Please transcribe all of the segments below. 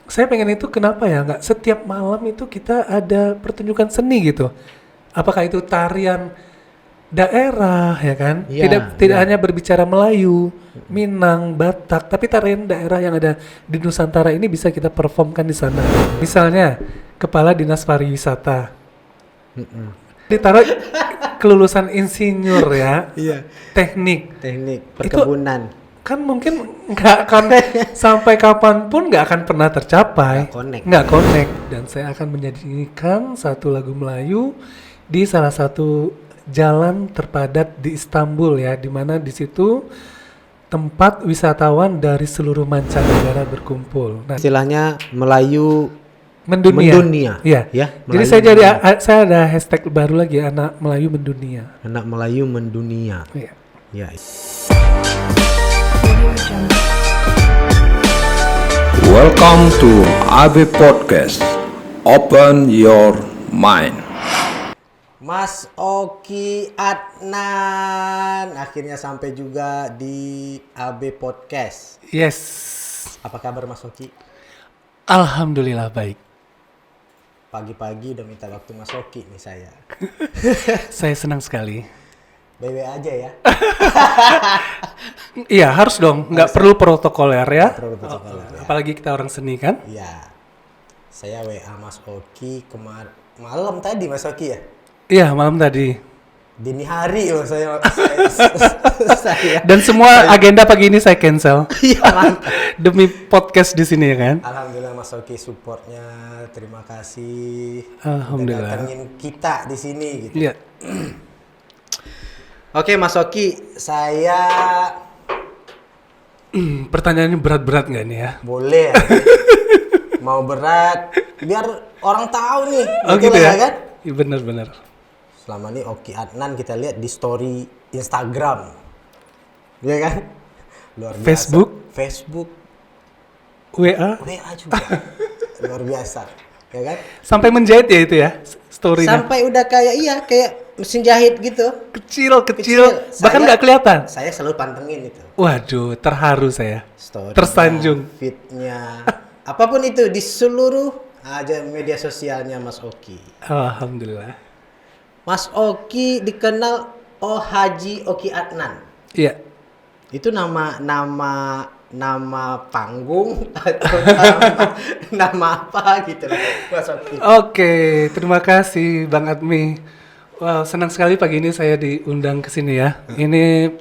saya pengen itu kenapa ya, nggak setiap malam itu kita ada pertunjukan seni gitu. Apakah itu tarian daerah ya kan? Iya, Tidak iya. hanya berbicara Melayu, Minang, Batak, tapi tarian daerah yang ada di Nusantara ini bisa kita performkan di sana. Misalnya Kepala Dinas Pariwisata ditaruh kelulusan insinyur ya, Iya. teknik. Teknik perkebunan. Kan mungkin nggak akan sampai kapanpun nggak akan pernah tercapai, nggak connect. Dan saya akan menyanyikan satu lagu Melayu di salah satu jalan terpadat di Istanbul ya, dimana di situ tempat wisatawan dari seluruh mancanegara berkumpul. Nah, Istilahnya Melayu mendunia. Iya. Ya, Jadi saya ada hashtag baru lagi, anak Melayu mendunia. Anak Melayu mendunia. Iya. Ya. Welcome to AB Podcast. Open your mind. Mas Oki Adnan akhirnya sampai juga di AB Podcast. Yes. Apa kabar Mas Oki? Alhamdulillah baik. Pagi-pagi udah minta waktu Mas Oki nih saya. Saya senang sekali. BW aja ya. Iya harus dong, nggak perlu protokoler ya. Perlu protokoler, ya. Apalagi kita orang seni kan. Iya. Saya WA Mas Oki malam tadi Mas Oki ya. Iya malam tadi. Dini hari loh saya. Dan semua agenda pagi ini saya cancel. Iya mantap. Demi podcast di sini ya kan. Alhamdulillah Mas Oki supportnya, terima kasih. Alhamdulillah. Udah datengin kita di sini gitu. Iya. Oke Mas Oki, saya Pertanyaannya berat-berat nggak nih ya? boleh ya. Mau berat, biar orang tahu nih. Oh gitu lah ya? Kan? Iya benar-benar. Selama ini Oki Adnan kita lihat di story Instagram, ya kan? Luar biasa. Facebook, WA. WA juga, luar biasa, ya kan? Sampai menjahit ya itu ya story-nya. Sampai udah kayak mesin jahit gitu. Kecil. Bahkan Saya- nggak kelihatan. Saya selalu pantengin itu. Waduh, terharu saya. Story, Tersanjung. feednya, apapun itu di seluruh aja media sosialnya Mas Oki. Alhamdulillah. Mas Oki dikenal Haji Oki Adnan. Iya. Itu nama panggung atau nama apa gitu lah, Mas Oki. Oke, terima kasih Bang Admi. Wow, senang sekali pagi ini saya diundang ke sini ya. Ini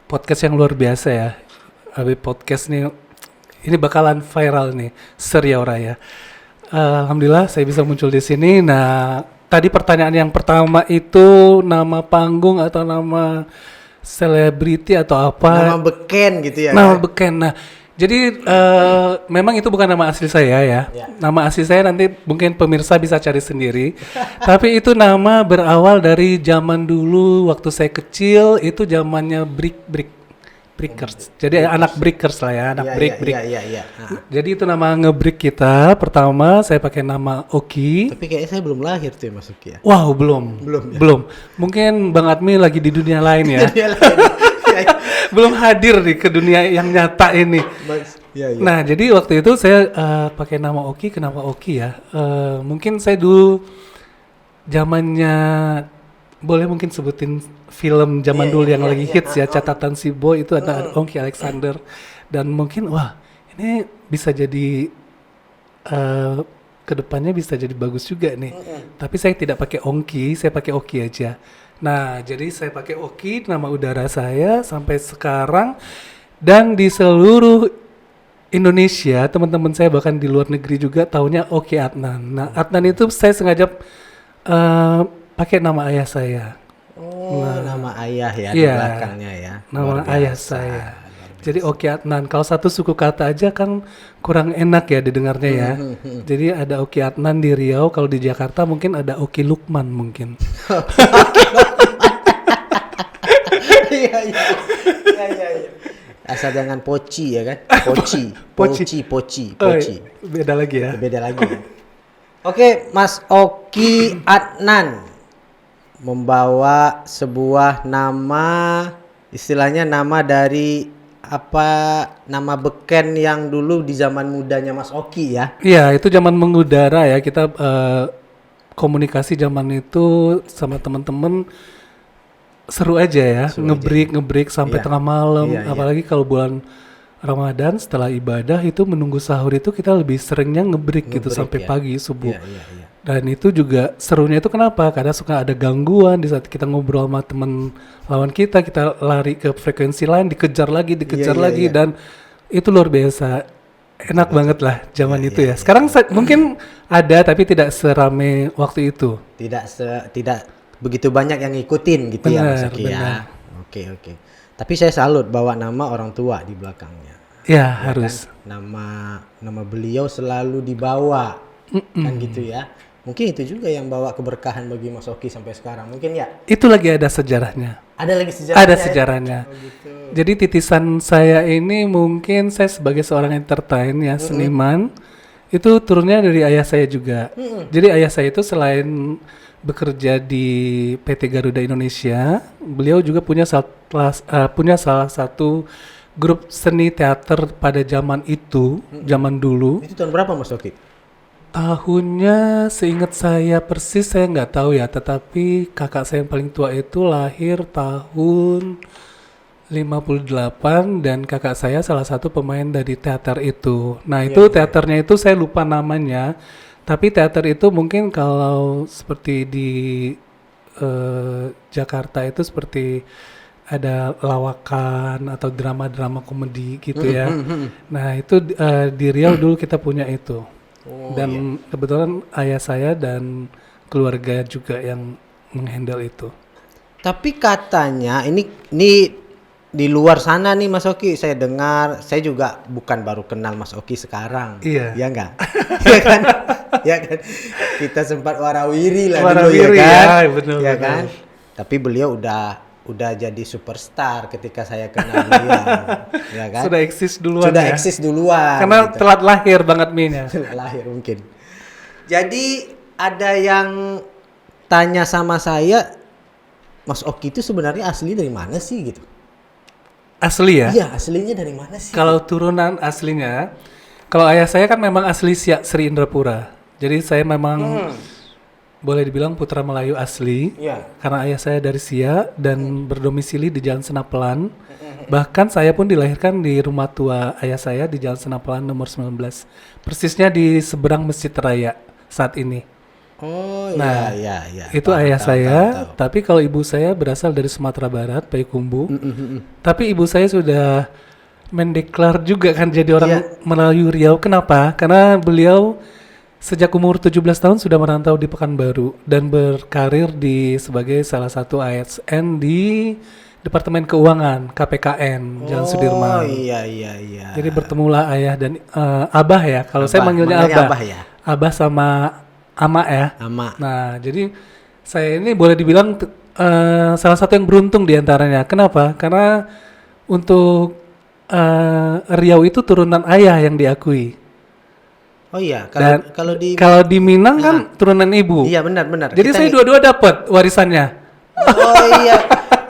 podcast yang luar biasa ya. AB Podcast nih, ini bakalan viral nih, Seriau Raya. Alhamdulillah saya bisa muncul di sini. Nah, tadi pertanyaan yang pertama itu nama panggung atau nama selebriti atau apa? Nama beken gitu ya. Nama kan? beken. Nah, jadi memang itu bukan nama asli saya ya. Nama asli saya nanti mungkin pemirsa bisa cari sendiri. Tapi itu nama berawal dari zaman dulu waktu saya kecil, itu zamannya Breakers. Jadi anak Breakers lah ya, anak break. Iya. Jadi itu nama nge-break kita. Pertama saya pakai nama Oki. Tapi kayaknya saya belum lahir tuh ya Mas Oki ya. Wow, belum. Ya? Belum. Mungkin Bang Admi lagi di dunia lain ya. Dia lahir. Belum hadir di ke dunia yang nyata ini. Iya. Nah, jadi waktu itu saya pakai nama Oki. Kenapa Oki ya? Mungkin saya dulu zamannya, boleh mungkin sebutin film zaman dulu yang lagi hits ya, Catatan Si Boy itu ada Oki Alexander. Dan mungkin wah, ini bisa jadi kedepannya bisa jadi bagus juga nih. Tapi saya tidak pakai Ongki, saya pakai Oki aja. Nah, jadi saya pakai Oki, nama udara saya sampai sekarang. Dan di seluruh Indonesia, teman-teman saya bahkan di luar negeri juga taunya Oki Adnan. Nah, Adnan itu saya sengaja pakai nama ayah saya. Nama ayah ya di Iya, belakangnya ya. nama Luar ayah biasa. saya. Jadi Oki Adnan. Kalau satu suku kata aja kan kurang enak ya didengarnya ya. Jadi ada Oki Adnan di Riau, kalau di Jakarta mungkin ada Oki Lukman mungkin. Iya. Asal jangan poci ya kan? Poci. Beda lagi ya. Beda lagi. Ya? Oke, Mas Oki Adnan membawa sebuah nama, istilahnya nama dari apa nama beken yang dulu di zaman mudanya Mas Oki ya? Iya, itu zaman mengudara ya. Kita komunikasi zaman itu sama teman-teman seru aja ya. Ngebreak sampai Iya. tengah malam. Iya, iya. Apalagi kalau bulan Ramadan setelah ibadah itu menunggu sahur itu kita lebih seringnya ngebreak gitu Ngebreak, sampai ya. pagi subuh. Iya. Dan itu juga serunya itu kenapa? Karena suka ada gangguan di saat kita ngobrol sama teman lawan kita lari ke frekuensi lain, dikejar lagi Iya. dan itu luar biasa. Enak banget lah zaman itu ya. Sekarang mungkin ada tapi tidak serame waktu itu. Tidak begitu banyak yang ngikutin gitu ya Mas Benar, Oki benar. ya. Oke. Tapi saya salut bawa nama orang tua di belakangnya. Ya, harus. Nama beliau selalu dibawa. Kan gitu ya. Mungkin itu juga yang bawa keberkahan bagi Mas Oki sampai sekarang. Mungkin ya. Itu lagi ada sejarahnya. Ada lagi sejarahnya. Ada ya? sejarahnya. Oh, gitu. Jadi titisan saya ini mungkin saya sebagai seorang entertain ya, seniman, itu turunnya dari ayah saya juga. Jadi ayah saya itu selain bekerja di PT Garuda Indonesia, beliau juga punya salah satu grup seni teater pada zaman itu, zaman dulu. Itu tahun berapa Mas Oki? Tahunnya seingat saya persis saya nggak tahu ya, tetapi kakak saya yang paling tua itu lahir tahun 58 dan kakak saya salah satu pemain dari teater itu. Nah, itu teaternya itu saya lupa namanya. Tapi teater itu mungkin kalau seperti di Jakarta itu seperti ada lawakan atau drama-drama komedi gitu ya. Nah, itu di Riau dulu kita punya itu. Dan kebetulan ayah saya dan keluarga juga yang menghandle itu. Tapi katanya ini di luar sana nih Mas Oki, saya dengar, saya juga bukan baru kenal Mas Oki sekarang. Iya. Ya enggak? Ya kan? Ya kan? Kita sempat warawiri lah Warawiri dulu ya kan? ya, betul, Ya betul. kan? Tapi beliau udah jadi superstar ketika saya kenal beliau. Ya kan? Sudah eksis duluan Sudah ya. eksis duluan. Karena gitu. telat lahir banget Min-nya. Lahir mungkin. Jadi ada yang tanya sama saya, Mas Oki itu sebenarnya asli dari mana sih gitu? Asli ya? Iya, aslinya dari mana sih? Kalau turunan aslinya, kalau ayah saya kan memang asli Siak Sri Indrapura. Jadi saya memang boleh dibilang putra Melayu asli. Iya. Karena ayah saya dari Siak dan berdomisili di Jalan Senapelan. Bahkan saya pun dilahirkan di rumah tua ayah saya di Jalan Senapelan nomor 19. Persisnya di seberang Masjid Raya saat ini. Oh Nah, iya. Itu Tahu, ayah tahu, saya, tahu. tapi kalau ibu saya berasal dari Sumatera Barat, Payakumbuh. Tapi ibu saya sudah mendeklar juga kan jadi orang Melayu Riau. Kenapa? Karena beliau sejak umur 17 tahun sudah merantau di Pekanbaru dan berkarir sebagai salah satu ASN di Departemen Keuangan KPKN Jalan Sudirman. Oh iya. Jadi bertemulah ayah dan abah ya. Kalau saya Abah, manggilnya manggilnya abah. abah ya? Abah sama ama ya. Ama. Nah, jadi saya ini boleh dibilang salah satu yang beruntung di antaranya. Kenapa? Karena untuk Riau itu turunan ayah yang diakui. Oh iya, Dan kalau di di Minang kan turunan ibu. iya benar. Jadi Kita saya dua-dua dapat warisannya. Oh iya.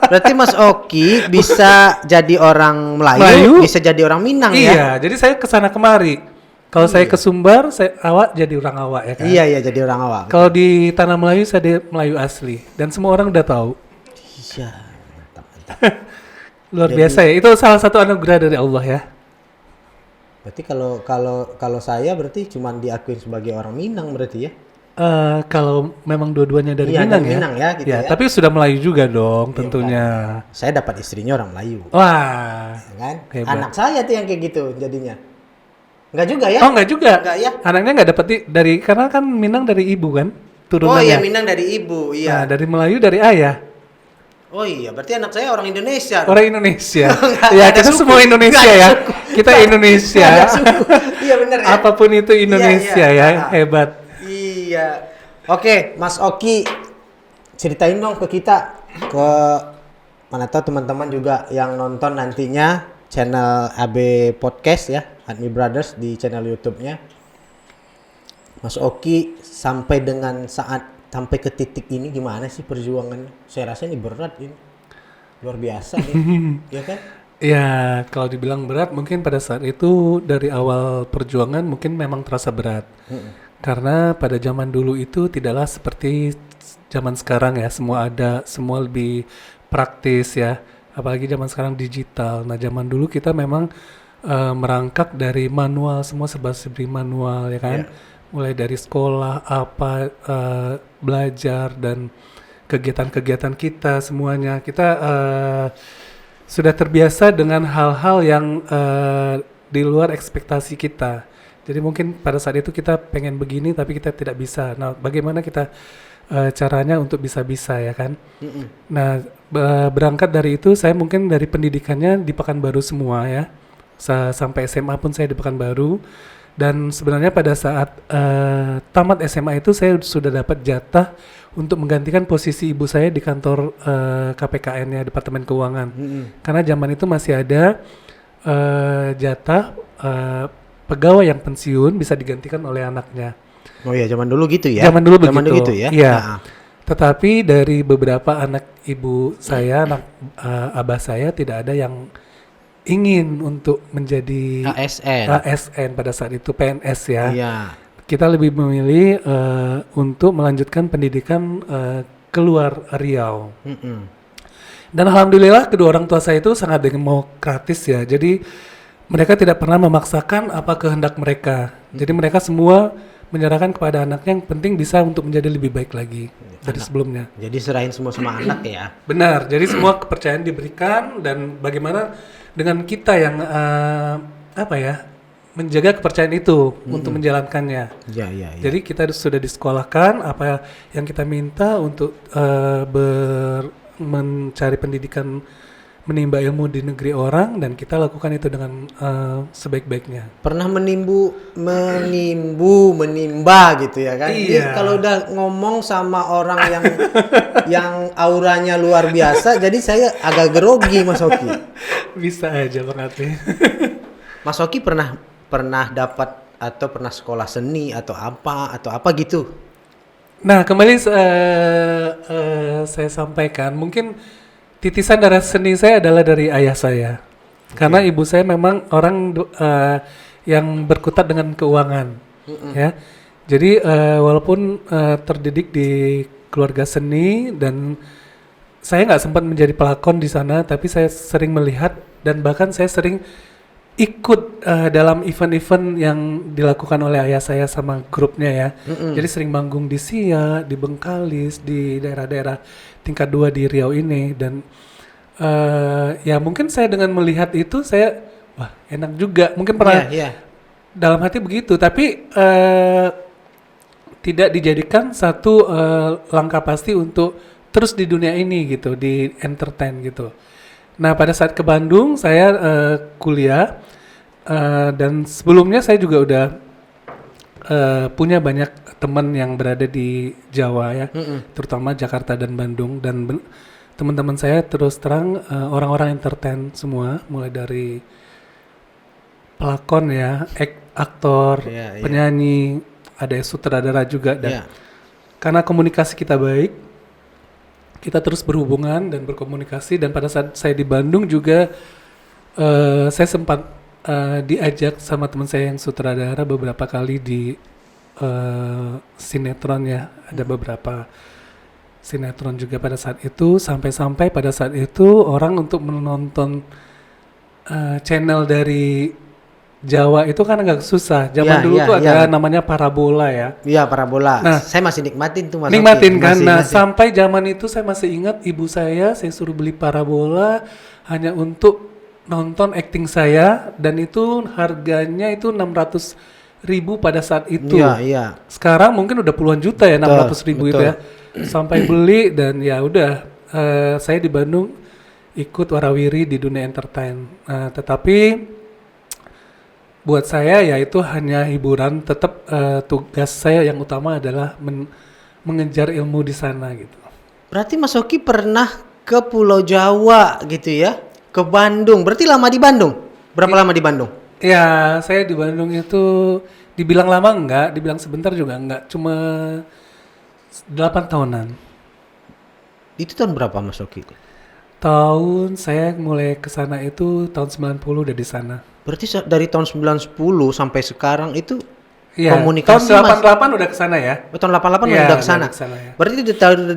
Berarti Mas Oki bisa jadi orang Melayu, bisa jadi orang Minang ya? Iya, jadi saya kesana kemari. Kalau saya ke Sumbar, awak jadi orang awak ya kan. Iya, jadi orang awak. Kalau di tanah Melayu saya di Melayu asli dan semua orang udah tahu. Iya. Luar biasa ya. Itu salah satu anugerah dari Allah ya. Berarti kalau saya berarti cuma diakuin sebagai orang Minang berarti ya? Kalau memang dua-duanya dari Iya, Minang dari ya. Minang ya, gitu ya. Tapi sudah Melayu juga dong tentunya. Saya dapat istrinya orang Melayu, Wah. ya kan? Hebat. Anak saya tuh yang kayak gitu jadinya. Enggak juga ya? Oh enggak juga. Enggak ya? Anaknya enggak dapat dari karena kan Minang dari ibu kan Oh turunannya. iya, Minang dari ibu, Nah, iya. dari Melayu dari ayah. Oh iya, berarti anak saya orang Indonesia. dong. Orang Indonesia. Nggak Ya ada kita suku. semua Indonesia Nggak ada ya. suku. Kita Indonesia. Nggak ada suku. Iya bener ya. Apapun itu Indonesia Iya. ya. Hebat. Iya. Oke, Mas Oki, ceritain dong ke kita, ke mana tahu teman-teman juga yang nonton nantinya channel AB Podcast ya, Admi Brothers di channel YouTube-nya. Mas Oki sampai ke titik ini gimana sih perjuangannya? Saya rasa ini berat ini. Luar biasa nih. Ya kan? Ya, kalau dibilang berat mungkin pada saat itu dari awal perjuangan mungkin memang terasa berat. Karena pada zaman dulu itu tidaklah seperti zaman sekarang ya, semua ada, semua lebih praktis ya. Apalagi zaman sekarang digital. Nah, zaman dulu kita memang merangkak dari manual, semua serba-serbi manual ya kan. Mulai dari sekolah, belajar dan kegiatan-kegiatan kita semuanya. Kita sudah terbiasa dengan hal-hal yang di luar ekspektasi kita. Jadi mungkin pada saat itu kita pengen begini tapi kita tidak bisa. Nah, bagaimana kita caranya untuk bisa-bisa ya kan? Nah, berangkat dari itu saya mungkin dari pendidikannya di Pekanbaru semua ya. Sampai SMA pun saya di Pekanbaru. Dan sebenarnya pada saat tamat SMA itu saya sudah dapat jatah untuk menggantikan posisi ibu saya di kantor KPKN ya, Departemen Keuangan. Karena zaman itu masih ada jatah pegawai yang pensiun bisa digantikan oleh anaknya. Oh iya, zaman dulu gitu ya. Zaman dulu Zaman begitu. dulu gitu ya. Iya. Nah, Tetapi dari beberapa anak ibu saya, anak abah saya tidak ada yang ingin untuk menjadi ASN pada saat itu, PNS ya. Iya. Kita lebih memilih untuk melanjutkan pendidikan keluar Riau. Dan alhamdulillah kedua orang tua saya itu sangat demokratis ya. Jadi mereka tidak pernah memaksakan apa kehendak mereka. Jadi mereka semua menyerahkan kepada anaknya, yang penting bisa untuk menjadi lebih baik lagi dari sebelumnya. Jadi serahin semua sama anak ya. Benar. Jadi semua kepercayaan diberikan, dan bagaimana dengan kita yang menjaga kepercayaan itu untuk menjalankannya. Iya. Jadi kita sudah disekolahkan apa yang kita minta untuk mencari pendidikan, menimba ilmu di negeri orang, dan kita lakukan itu dengan sebaik-baiknya. Pernah menimba gitu ya kan? Iya. Jadi kalau udah ngomong sama orang yang auranya luar biasa, jadi saya agak grogi Mas Oki. Bisa aja Bang Ati. Mas Oki pernah dapat atau pernah sekolah seni atau apa gitu? Nah, kembali saya sampaikan, mungkin titisan darah seni saya adalah dari ayah saya. Karena ibu saya memang orang yang berkutat dengan keuangan, ya. Jadi walaupun terdidik di keluarga seni dan saya nggak sempat menjadi pelakon di sana, tapi saya sering melihat dan bahkan saya sering ikut dalam event-event yang dilakukan oleh ayah saya sama grupnya ya. Jadi sering manggung di Sia, di Bengkalis, di daerah-daerah tingkat 2 di Riau ini. Dan ya mungkin saya dengan melihat itu saya, wah enak juga. Mungkin pernah dalam hati begitu, tapi tidak dijadikan satu langkah pasti untuk terus di dunia ini gitu, di entertain gitu. Nah, pada saat ke Bandung saya kuliah, dan sebelumnya saya juga udah punya banyak teman yang berada di Jawa ya, terutama Jakarta dan Bandung, dan teman-teman saya terus terang orang-orang entertain semua, mulai dari pelakon ya, aktor, penyanyi, ada sutradara juga, dan karena komunikasi kita baik, kita terus berhubungan dan berkomunikasi. Dan pada saat saya di Bandung juga saya sempat diajak sama teman saya yang sutradara beberapa kali di sinetron ya, ada beberapa sinetron juga pada saat itu, sampai pada saat itu orang untuk menonton channel dari Jawa itu kan agak susah. Zaman dulu tuh ada namanya parabola ya. Iya, parabola. Nah, saya masih nikmatin tuh Mas. Nikmatin kan. Nah, sampai zaman itu saya masih ingat ibu saya suruh beli parabola hanya untuk nonton acting saya, dan itu harganya itu 600.000 pada saat itu. Iya. Sekarang mungkin udah puluhan juta ya, 600.000 itu ya. Sampai beli, dan ya udah saya di Bandung ikut warawiri di dunia entertain. Tetapi buat saya ya itu hanya hiburan, tetap tugas saya yang utama adalah mengejar ilmu di sana gitu. Berarti Mas Oki pernah ke Pulau Jawa gitu ya? Ke Bandung. Berarti lama di Bandung? Berapa lama di Bandung? Ya, saya di Bandung itu dibilang lama enggak, dibilang sebentar juga enggak, cuma 8 tahunan. Itu tahun berapa Mas Oki? Saya mulai ke sana itu tahun 90 udah di sana. Berarti dari tahun 910 sampai sekarang itu Iya, komunikasi tahun 88 udah ke sana ya. tahun 88 Iya, udah ke sana. ya. Berarti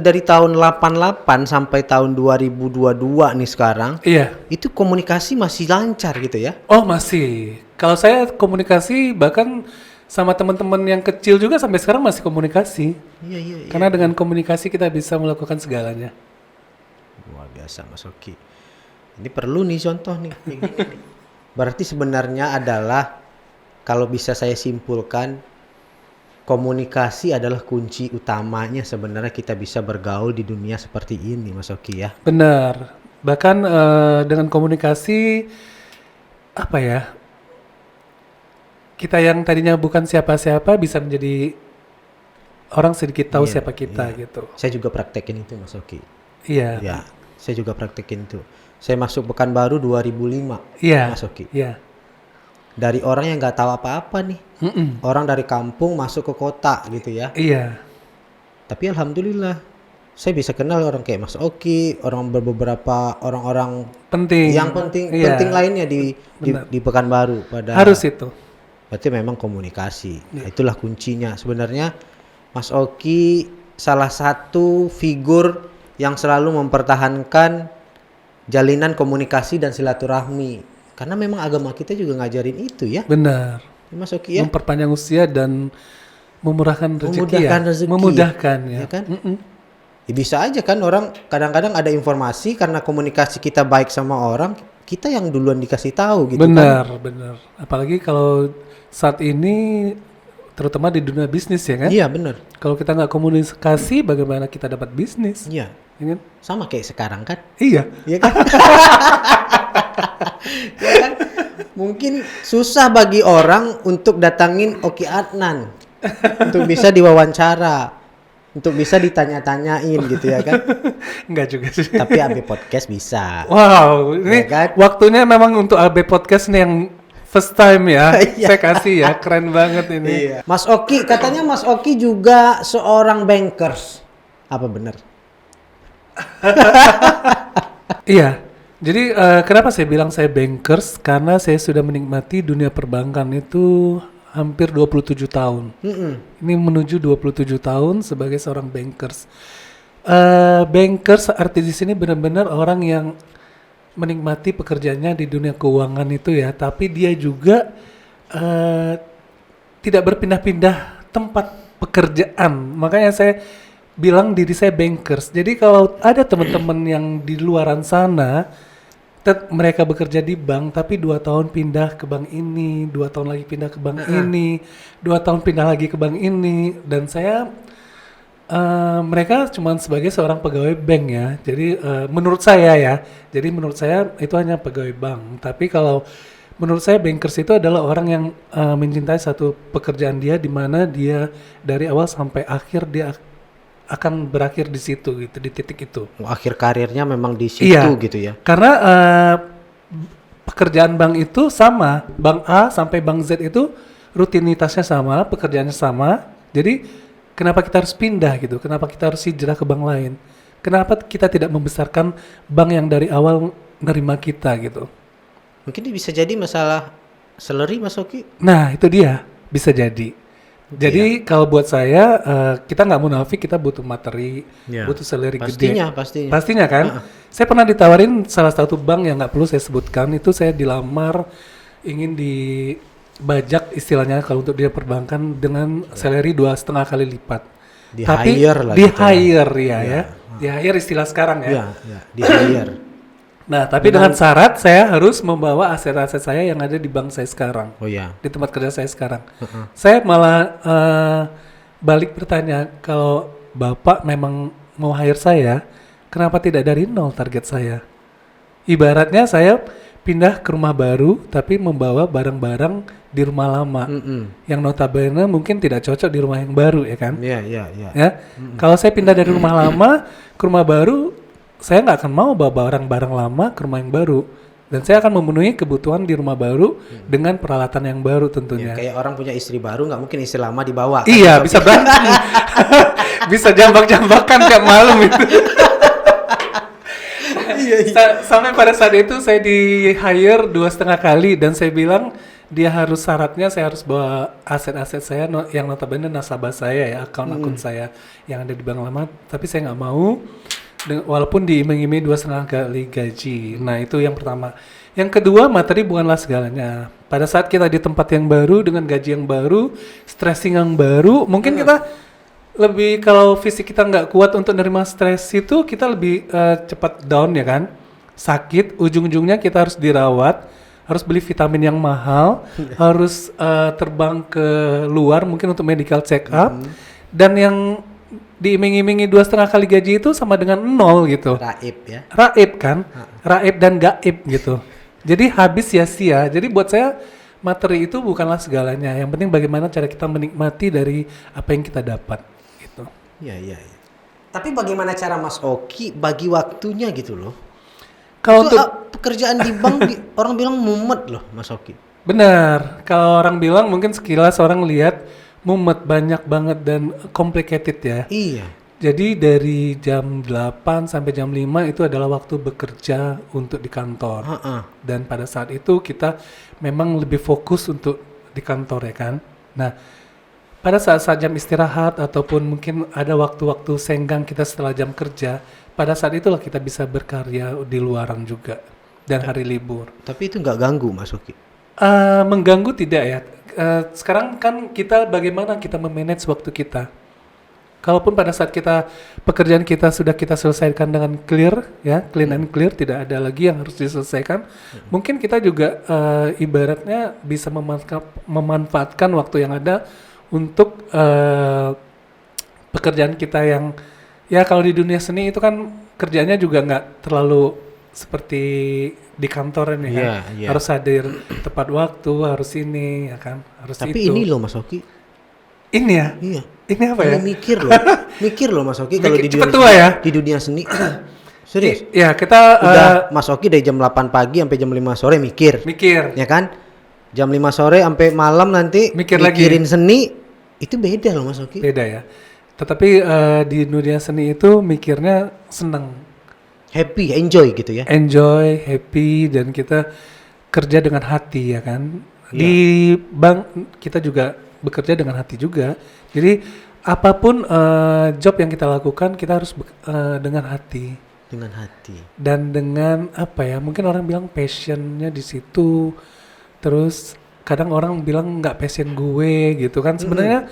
dari tahun 88 sampai tahun 2022 nih sekarang, Iya. itu komunikasi masih lancar gitu ya? Oh masih. Kalau saya komunikasi bahkan sama teman-teman yang kecil juga sampai sekarang masih komunikasi. Iya. Karena dengan komunikasi kita bisa melakukan segalanya. Luar biasa Mas Oki. Ini perlu nih contoh nih. Kayak gini nih. Berarti sebenarnya adalah kalau bisa saya simpulkan, komunikasi adalah kunci utamanya sebenarnya kita bisa bergaul di dunia seperti ini Mas Oki ya. Benar. Bahkan dengan komunikasi apa ya? Kita yang tadinya bukan siapa-siapa bisa menjadi orang sedikit tahu Iya, siapa kita iya. gitu. Saya juga praktekin itu Mas Oki. Iya. Ya, saya juga praktekin itu. Saya masuk Pekanbaru 2005 Iya. Mas Oki. Iya. Dari orang yang nggak tahu apa-apa nih. Mm-mm. Orang dari kampung masuk ke kota gitu ya. Iya. Tapi alhamdulillah saya bisa kenal orang kayak Mas Oki, beberapa orang-orang Penting. yang penting Iya. penting lainnya Benar. di Pekanbaru pada Harus itu. berarti memang komunikasi. Nah, itulah kuncinya. Sebenarnya Mas Oki salah satu figur yang selalu mempertahankan jalinan komunikasi dan silaturahmi. Karena memang agama kita juga ngajarin itu ya. Benar. Mas Oki ya. Memperpanjang usia dan memurahkan rezeki Memudahkan ya. rezeki. Memudahkan ya. Ya kan? Mm-mm. Ya bisa aja kan orang kadang-kadang ada informasi karena komunikasi kita baik sama orang, kita yang duluan dikasih tahu gitu Benar, kan. benar. Apalagi kalau saat ini terutama di dunia bisnis ya kan. Iya benar. Kalau kita nggak komunikasi, bagaimana kita dapat bisnis? Iya. Ya kan? Sama kayak sekarang kan. Iya. Iya kan? Ya kan? Mungkin susah bagi orang untuk datangin Oki Adnan untuk bisa diwawancara, untuk bisa ditanya-tanyain gitu ya kan. Enggak juga sih. Tapi AB Podcast bisa. Wow, ini Ya kan? waktunya memang untuk AB Podcast nih yang first time ya. Iya. Saya kasih ya, keren banget ini. Iya. Mas Oki, katanya Mas Oki juga seorang bankers. Apa benar? Iya. Jadi kenapa saya bilang saya bankers? Karena saya sudah menikmati dunia perbankan itu hampir 27 tahun. Ini menuju 27 tahun sebagai seorang bankers. Bankers arti di sini benar-benar orang yang menikmati pekerjaannya di dunia keuangan itu ya, tapi dia juga tidak berpindah-pindah tempat pekerjaan. Makanya saya bilang diri saya bankers. Jadi kalau ada teman-teman yang di luaran sana, mereka bekerja di bank, tapi 2 tahun pindah ke bank ini, 2 tahun lagi pindah ke bank ini, 2 tahun pindah lagi ke bank ini, dan saya mereka cuma sebagai seorang pegawai bank ya. Jadi menurut saya ya, jadi menurut saya itu hanya pegawai bank. Tapi kalau menurut saya bankers itu adalah orang yang mencintai satu pekerjaan dia, di mana dia dari awal sampai akhir dia akan berakhir di situ gitu, di titik itu. Akhir karirnya memang di situ Iya, gitu ya. Karena pekerjaan bank itu sama, bank A sampai bank Z itu rutinitasnya sama, pekerjaannya sama. Jadi kenapa kita harus pindah gitu? Kenapa kita harus hijrah ke bank lain? Kenapa kita tidak membesarkan bank yang dari awal nerima kita gitu? Mungkin ini bisa jadi masalah salary Mas Oki. Nah itu dia, bisa jadi. Jadi kalau buat saya kita nggak munafik, kita butuh materi, Ya. butuh salary Pastinya, gede. pastinya. Pastinya kan. Saya pernah ditawarin salah satu bank yang nggak perlu saya sebutkan, itu saya dilamar ingin dibajak istilahnya kalau untuk dia perbankan dengan salary 2,5 kali lipat. Di Tapi hire lah di gitu ya. hire ya. Di hire istilah sekarang ya. Iya, iya, di hire. Nah tapi dengan syarat saya harus membawa aset-aset saya yang ada di bank saya sekarang. Oh iya. Di tempat kerja saya sekarang. Saya malah balik bertanya, kalau Bapak memang mau hire saya, kenapa tidak dari nol target saya? Ibaratnya saya pindah ke rumah baru tapi membawa barang-barang di rumah lama yang notabene mungkin tidak cocok di rumah yang baru ya kan? Iya, iya, iya. Ya. Kalau saya pindah dari rumah lama ke rumah baru, saya nggak akan mau bawa barang-barang lama ke rumah yang baru, dan saya akan memenuhi kebutuhan di rumah baru dengan peralatan yang baru tentunya. Kayak orang punya istri baru nggak mungkin istri lama dibawa. kan, Iya, Mas Oki? bisa berantem. Bisa jambak-jambakan tiap malam itu. Sampai pada saat itu saya di hire 2,5 kali dan saya bilang dia harus syaratnya saya harus bawa aset-aset saya yang notabene nasabah saya ya, akun saya yang ada di bank lama, tapi saya nggak mau walaupun diiming-iming 2,5 kali gaji. Nah itu yang pertama. Yang kedua, materi bukanlah segalanya. Pada saat kita di tempat yang baru dengan gaji yang baru, stressing yang baru, mungkin kita lebih, kalau fisik kita nggak kuat untuk nerima stres itu, kita lebih cepat down ya kan, sakit, ujung-ujungnya kita harus dirawat, harus beli vitamin yang mahal, harus terbang ke luar mungkin untuk medical check up, dan yang diiming-imingi 2,5 kali gaji itu sama dengan 0 gitu. Raib ya. Raib kan, raib dan gaib gitu. Jadi habis sia-sia. Jadi buat saya materi itu bukanlah segalanya. Yang penting bagaimana cara kita menikmati dari apa yang kita dapat. Iya. Tapi bagaimana cara Mas Oki bagi waktunya gitu loh? Kalau itu, untuk pekerjaan di bank orang bilang mumet loh Mas Oki. benar, kalau orang bilang mungkin sekilas orang lihat mumet banyak banget dan complicated ya. Iya. Jadi dari jam 8 sampai jam 5 itu adalah waktu bekerja untuk di kantor. Dan pada saat itu kita memang lebih fokus untuk di kantor ya kan. Nah, pada saat-saat jam istirahat ataupun mungkin ada waktu-waktu senggang kita setelah jam kerja, pada saat itulah kita bisa berkarya di luaran juga dan hari libur. Tapi itu nggak ganggu Mas Oki? Mengganggu tidak ya. Sekarang kan kita bagaimana kita memanage waktu kita. Kalaupun pada saat pekerjaan kita sudah kita selesaikan dengan clear ya, clean and clear, tidak ada lagi yang harus diselesaikan, mungkin kita juga ibaratnya bisa memanfaatkan waktu yang ada untuk pekerjaan kita yang ya kalau di dunia seni itu kan kerjanya juga nggak terlalu seperti di kantor ini kan. Harus hadir tepat waktu, harus ini ya kan, harus tapi itu. Ini loh Mas Oki. Ini ya? Iya. Ini apa ya? Mikir loh Mas Oki kalau di dunia seni. Serius? Ya, kita udah Mas Oki dari jam 8 pagi sampai jam 5 sore mikir. Ya kan? Jam 5 sore sampai malam nanti mikirin seni, itu beda loh Mas Oki. Beda ya. Tetapi di dunia seni itu mikirnya senang. Happy, enjoy gitu ya. Enjoy, happy, dan kita kerja dengan hati ya kan. Di bank kita juga bekerja dengan hati juga. Jadi apapun job yang kita lakukan kita harus dengan hati. Dengan hati. Dan dengan apa ya? Mungkin orang bilang passionnya di situ. Terus kadang orang bilang nggak passion gue gitu kan. Sebenarnya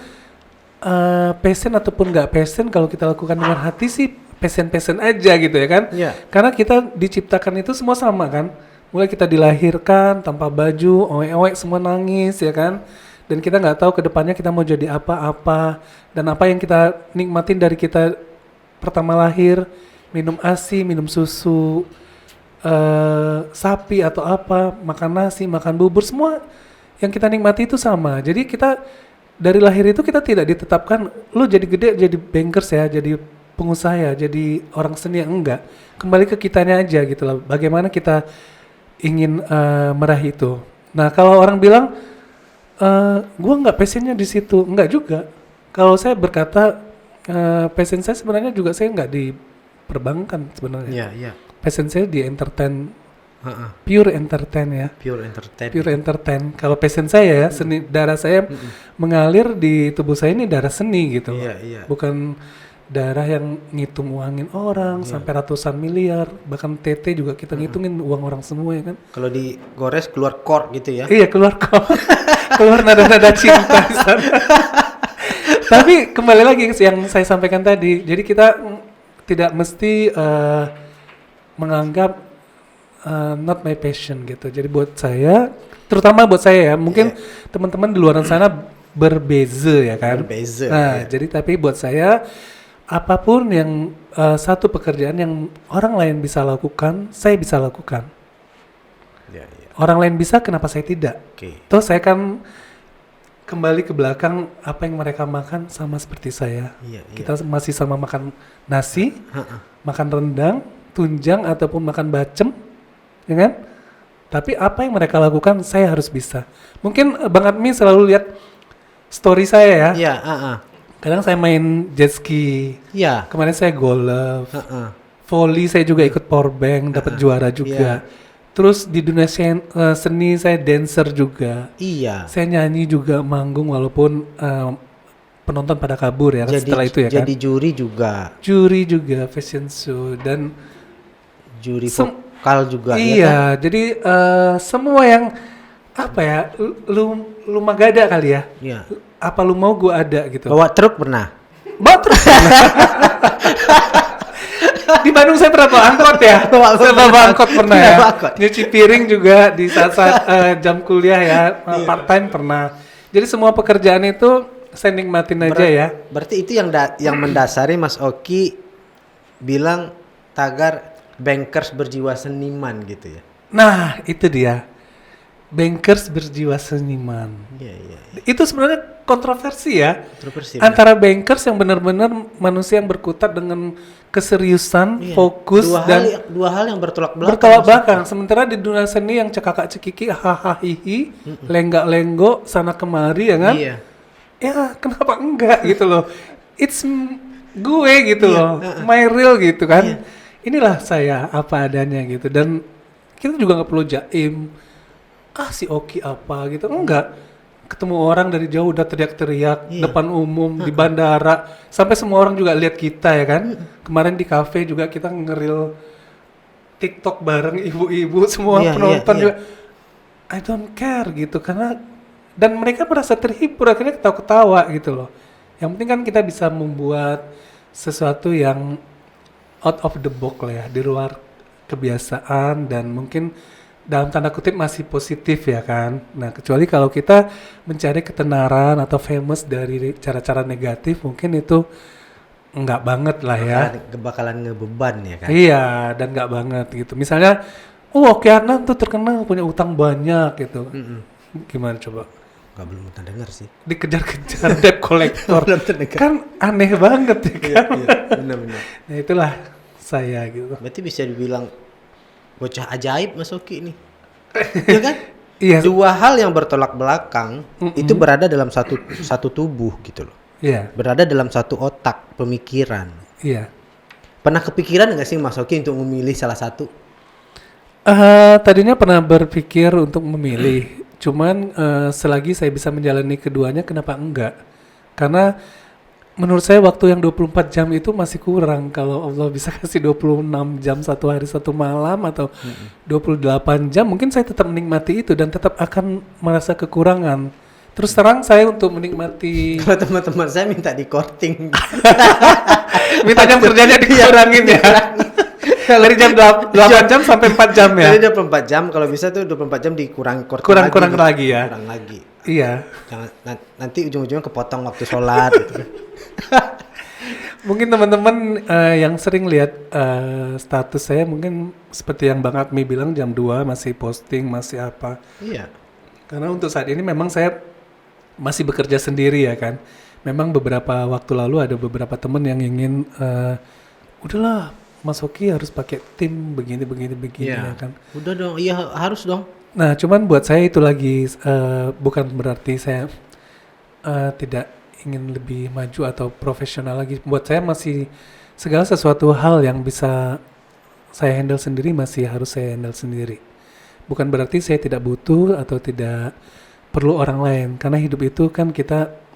passion ataupun nggak passion kalau kita lakukan dengan hati sih passion aja gitu ya kan. Karena kita diciptakan itu semua sama kan. Mulai kita dilahirkan tanpa baju, owek-owek semua nangis ya kan. Dan kita nggak tahu ke depannya kita mau jadi apa-apa. Dan apa yang kita nikmatin dari kita pertama lahir, minum ASI, minum susu, sapi atau apa, makan nasi, makan bubur, semua yang kita nikmati itu sama. Jadi kita dari lahir itu kita tidak ditetapkan, lu jadi gede jadi bankers ya, jadi pengusaha ya, jadi orang seni yang enggak. Kembali ke kitanya aja gitu lah. Bagaimana kita ingin meraih itu. Nah kalau orang bilang, gue nggak passionnya di situ, enggak juga. Kalau saya berkata passion saya sebenarnya juga saya nggak di perbankan sebenarnya. Passion saya di entertain, pure entertain ya. Pure entertain. Kalau passion saya ya, seni, darah saya mengalir di tubuh saya ini darah seni gitu. Bukan darah yang ngitung uangin orang sampai ratusan miliar, bahkan TT juga kita ngitungin uang orang semua ya kan. Kalau digores keluar core gitu ya. Iya keluar core. Keluar nada-nada cinta di sana. Tapi kembali lagi yang saya sampaikan tadi, jadi kita tidak mesti menganggap not my passion gitu. Jadi buat saya, terutama buat saya ya, mungkin teman-teman di luar sana berbeza ya kan. Jadi tapi buat saya apapun yang satu pekerjaan yang orang lain bisa lakukan, saya bisa lakukan. Orang lain bisa, kenapa saya tidak? Terus saya kan kembali ke belakang, apa yang mereka makan sama seperti saya. Kita masih sama makan nasi, makan rendang, tunjang ataupun makan bacem, ya kan? Tapi apa yang mereka lakukan, saya harus bisa. Mungkin Bang Admi selalu lihat story saya ya. Kadang saya main jet ski. Kemarin saya golf. volley saya juga ikut Powerbank, dapat juara juga. Terus di dunia seni saya dancer juga. Iya. Saya nyanyi juga, manggung walaupun penonton pada kabur ya setelah itu ya kan. Jadi juri juga. Juri juga fashion show dan Juri vokal juga. iya, Ya kan? jadi semua yang apa ya, lu magada kali ya. Iya. Apa lu mau gua ada gitu. Bawa truk pernah. Batruk. Di Bandung saya pernah bawa angkot ya. Saya bawa angkot pernah ya. Bawa angkot. Nyuci piring juga di saat-saat jam kuliah ya. Part time pernah. Jadi semua pekerjaan itu saya nikmatin aja ya. Berarti itu yang mendasari Mas Oki bilang tagar bankers berjiwa seniman gitu ya. Nah, itu dia. Bankers berjiwa seniman. Iya. Itu sebenarnya kontroversi ya. Kontroversi. Antara bankers yang benar-benar manusia yang berkutat dengan keseriusan, Iya. fokus Dua hal yang bertolak belakang. bertolak belakang. Sementara di dunia seni yang cekakak cekiki, hahaha hihi, lenggak-lenggo sana kemari ya kan? Iya. Ya kenapa enggak gitu loh? It's gue gitu Iya, loh, my real gitu kan. Inilah saya apa adanya gitu, dan kita juga nggak perlu jaim. Si Oki apa gitu, enggak. Ketemu orang dari jauh udah teriak-teriak depan umum di bandara, sampai semua orang juga lihat kita ya kan. Kemarin di kafe juga kita ngeril TikTok bareng ibu-ibu, semua penonton juga. I don't care gitu, karena dan mereka merasa terhibur, akhirnya ketawa-ketawa gitu loh. Yang penting kan kita bisa membuat sesuatu yang out of the box lah ya, di luar kebiasaan, dan mungkin dalam tanda kutip masih positif ya kan. Nah, kecuali kalau kita mencari ketenaran atau famous dari cara-cara negatif, mungkin itu enggak banget lah ya. Bakalan ngebeban ya kan. Iya, dan enggak banget gitu. Misalnya, Oki Arnan tuh terkenal punya utang banyak gitu. Gimana coba? Belum pernah dengar sih. Dikejar-kejar debt collector. Belum terdengar. Kan aneh banget ya kan. Iya, benar-benar. Nah, itulah saya gitu. Berarti bisa dibilang bocah ajaib Mas Oki nih. Iya kan? Iya. Dua hal yang bertolak belakang itu berada dalam satu tubuh gitu loh. Iya. Berada dalam satu otak, pemikiran. Iya. Pernah kepikiran nggak sih Mas Oki untuk memilih salah satu? Tadinya pernah berpikir untuk memilih, cuman selagi saya bisa menjalani keduanya, kenapa enggak? Karena menurut saya waktu yang 24 jam itu masih kurang. Kalau Allah bisa kasih 26 jam satu hari satu malam atau 28 jam, mungkin saya tetap menikmati itu dan tetap akan merasa kekurangan. Terus terang saya untuk menikmati Kalau teman-teman saya minta di korting. minta jam kerjanya dikurangin ya. Dari jam 8 jam sampai 4 jam ya. Jadi 24 jam, kalau bisa tuh 24 jam dikurangi korting Kurang lagi ya. Kurang lagi. Iya. Jangan nanti ujung-ujungnya kepotong waktu sholat gitu. Mungkin teman-teman yang sering lihat status saya mungkin seperti yang Bang Admi bilang, jam 2 masih posting, masih apa. Iya. Karena untuk saat ini memang saya masih bekerja sendiri ya kan. Memang beberapa waktu lalu ada beberapa teman yang ingin udahlah Mas Oki harus pakai tim begini ya kan. Udah dong, iya harus dong. Nah, cuman buat saya itu lagi bukan berarti saya tidak ingin lebih maju atau profesional lagi. Buat saya masih segala sesuatu hal yang bisa saya handle sendiri masih harus saya handle sendiri. Bukan berarti saya tidak butuh atau tidak perlu orang lain, karena hidup itu kan kita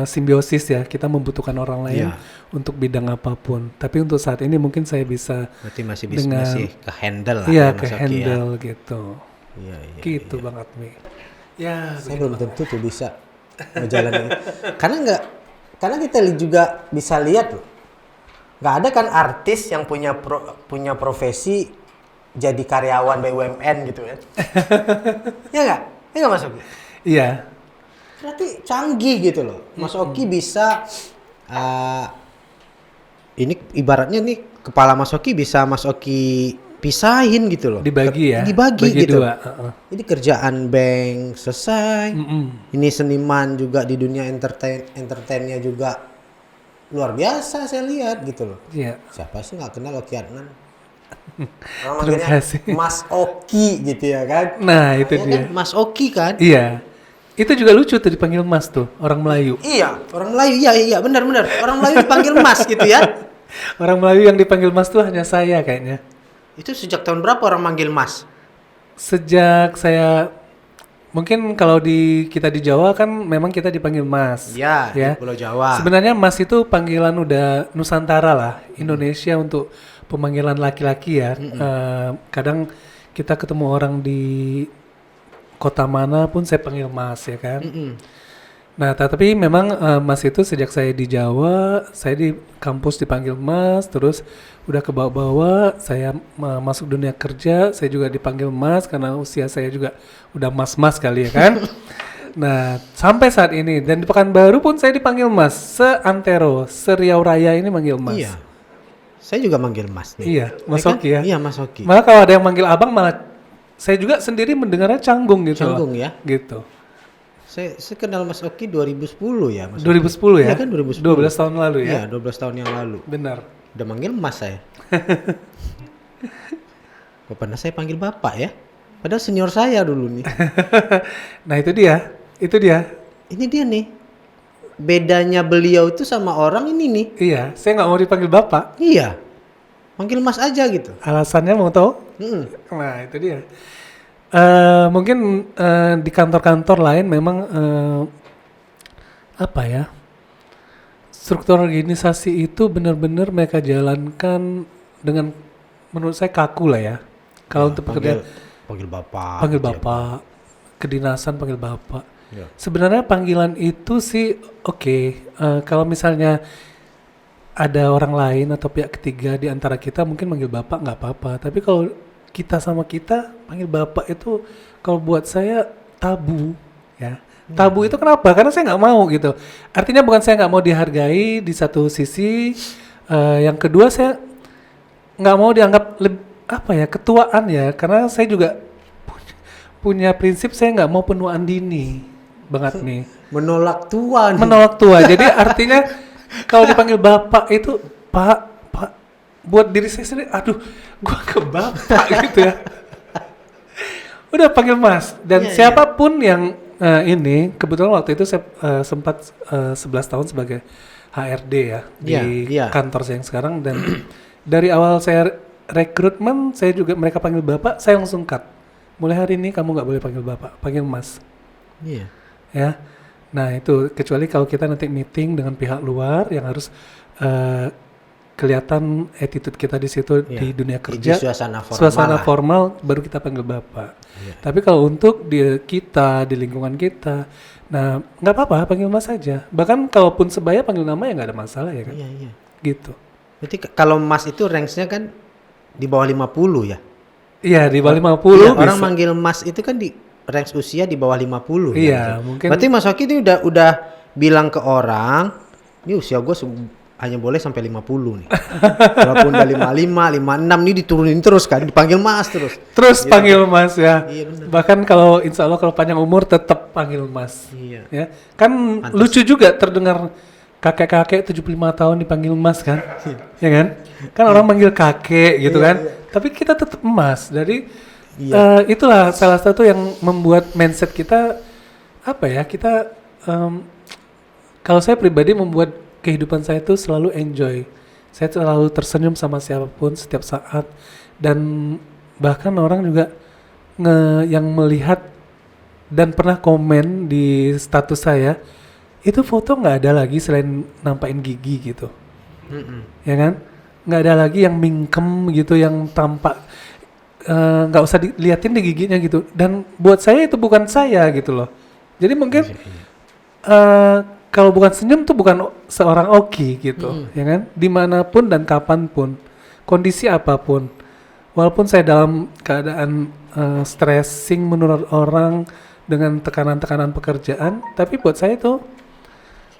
simbiosis ya, kita membutuhkan orang lain untuk bidang apapun. Tapi untuk saat ini mungkin saya bisa berarti masih dengan, masih ke handle lah. Iya, ya, ke Mas Oki handle ya. gitu. Iya. Gitu Bang Admi. Ya, Saya belum tentu tuh bisa ngejalanin. Karena kita juga bisa lihat loh. Nggak ada kan artis yang punya profesi jadi karyawan BUMN gitu kan. Ya nggak? Ya nggak Mas Oki? Iya. Berarti canggih gitu loh. Mas Oki bisa ini ibaratnya nih kepala Mas Oki bisa Mas Oki pisahin gitu loh. Dibagi ya. Dibagi Bagi gitu. dua. Jadi kerjaan bank selesai. Ini seniman juga di dunia entertainnya juga luar biasa saya lihat gitu loh. Iya. Siapa sih nggak kenal Oki Arnan? Orang Terima manggilnya kasih. Mas Oki gitu ya kan? Nah, itu Ya dia. kan? Mas Oki kan? Iya. Itu juga lucu tuh dipanggil Mas tuh, orang Melayu. Iya, orang Melayu. Iya, benar. Orang Melayu dipanggil Mas gitu ya. Orang Melayu yang dipanggil Mas tuh hanya saya kayaknya. Itu sejak tahun berapa orang manggil Mas? Sejak saya mungkin kalau kita di Jawa kan memang kita dipanggil Mas. Iya, ya. di Pulau Jawa. Sebenarnya Mas itu panggilan udah Nusantara lah, Indonesia untuk pemanggilan laki-laki ya. Kadang kita ketemu orang di kota mana pun saya panggil Mas ya kan. Nah, tapi memang Mas itu sejak saya di Jawa, saya di kampus dipanggil Mas, terus udah ke bawah-bawah, saya masuk dunia kerja, saya juga dipanggil Mas karena usia saya juga udah mas-mas kali ya kan. Nah, sampai saat ini dan di Pekanbaru pun saya dipanggil Mas, se-Antero, se-Riau Raya ini manggil Mas. Iya. Saya juga manggil Mas nih. Iya, Mas kan? Oki ya. Iya, Mas Oki. Malah kalau ada yang manggil Abang malah saya juga sendiri mendengarnya canggung gitu. Canggung ya. Gitu. Saya kenal Mas Oki 2010 ya, Mas. 2010 ya? Iya kan 2010. 12 tahun lalu ya? Iya, 12 tahun yang lalu. Benar. Udah manggil Mas saya. Kok pernah saya panggil Bapak ya? Padahal senior saya dulu nih. Nah itu dia. Ini dia nih. Bedanya beliau itu sama orang ini nih. Iya, saya nggak mau dipanggil Bapak. Iya. Manggil Mas aja gitu. Alasannya mau tahu? Nah itu dia. Mungkin di kantor-kantor lain memang apa ya, struktur organisasi itu benar-benar mereka jalankan dengan menurut saya kaku lah ya. Kalau untuk pekerjaan panggil Bapak. panggil Bapak, kedinasan panggil Bapak. Ya. Sebenarnya panggilan itu sih oke. Kalau misalnya ada orang lain atau pihak ketiga di antara kita mungkin manggil Bapak nggak apa-apa. Tapi kalau kita sama kita panggil Bapak itu kalau buat saya tabu ya. Tabu itu kenapa? Karena saya nggak mau gitu. Artinya bukan saya nggak mau dihargai di satu sisi, yang kedua saya nggak mau dianggap ketuaan ya. Karena saya juga punya prinsip saya nggak mau penuaan dini banget nih. Menolak tua nih. Menolak tua. Jadi artinya kalau dipanggil Bapak itu Pak, buat diri saya sendiri, aduh, gua ke Bapak gitu ya. Udah panggil Mas. Dan siapapun yang ini, kebetulan waktu itu saya sempat 11 tahun sebagai HRD ya di kantor saya yang sekarang. Dan dari awal saya rekrutmen, saya juga mereka panggil Bapak, saya langsung cut. Mulai hari ini kamu nggak boleh panggil Bapak, panggil Mas. Iya. Ya. Nah itu kecuali kalau kita nanti meeting dengan pihak luar yang harus kelihatan attitude kita di situ di dunia kerja, suasana formal baru kita panggil Bapak. Tapi kalau untuk kita di lingkungan kita, nah nggak apa-apa panggil Mas saja. Bahkan kalaupun sebaya panggil nama ya nggak ada masalah ya kan. Iya. Gitu. Berarti kalau Mas itu range-nya kan di bawah 50 ya? Iya di bawah 50. Iya, orang manggil Mas itu kan di range usia di bawah 50. Iya, ya, mungkin. Berarti Mas Oki ini udah bilang ke orang, ini usia gue hanya boleh sampai 50 nih. Walaupun udah 55, 56 nih diturunin terus kan, dipanggil Mas terus. Terus gitu. Panggil Mas ya. Iya, bener. Bahkan kalau insya Allah kalau panjang umur tetap panggil Mas. Iya. Ya. Kan pantes. Lucu juga terdengar kakek-kakek 75 tahun dipanggil Mas kan. Ya kan? Kan orang manggil kakek gitu kan. Tapi kita tetap Mas. Jadi itulah salah satu yang membuat mindset kita apa ya? Kita kalau saya pribadi membuat kehidupan saya itu selalu enjoy. Saya selalu tersenyum sama siapapun setiap saat dan bahkan orang juga yang melihat dan pernah komen di status saya itu foto nggak ada lagi selain nampain gigi gitu, ya kan? Nggak ada lagi yang mingkem gitu yang tampak nggak usah diliatin di giginya gitu. Dan buat saya itu bukan saya gitu loh. Jadi mungkin kalau bukan senyum tuh bukan seorang Oki gitu, ya kan? Dimanapun dan kapanpun, kondisi apapun, walaupun saya dalam keadaan stressing menurut orang dengan tekanan-tekanan pekerjaan, tapi buat saya tuh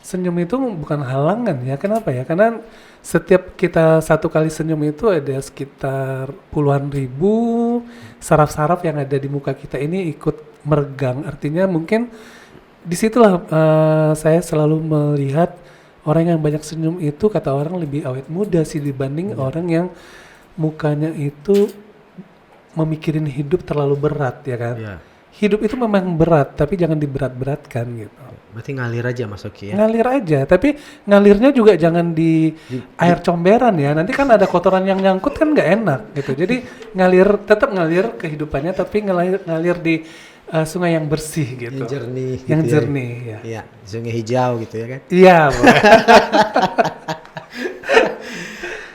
senyum itu bukan halangan ya. Kenapa ya? Karena setiap kita satu kali senyum itu ada sekitar puluhan ribu saraf-saraf yang ada di muka kita ini ikut meregang. Artinya mungkin disitulah saya selalu melihat orang yang banyak senyum itu kata orang lebih awet muda sih dibanding orang yang mukanya itu memikirin hidup terlalu berat ya kan. hidup itu memang berat, tapi jangan diberat-beratkan gitu. Berarti ngalir aja Mas Oki ya. Ngalir aja, tapi ngalirnya juga jangan di air comberan ya. Nanti kan ada kotoran yang nyangkut kan nggak enak gitu. Jadi tetap ngalir kehidupannya, tapi ngalir di sungai yang bersih gitu. Yang jernih. Yang gitu jernih ya. Iya, sungai hijau gitu ya kan. Iya.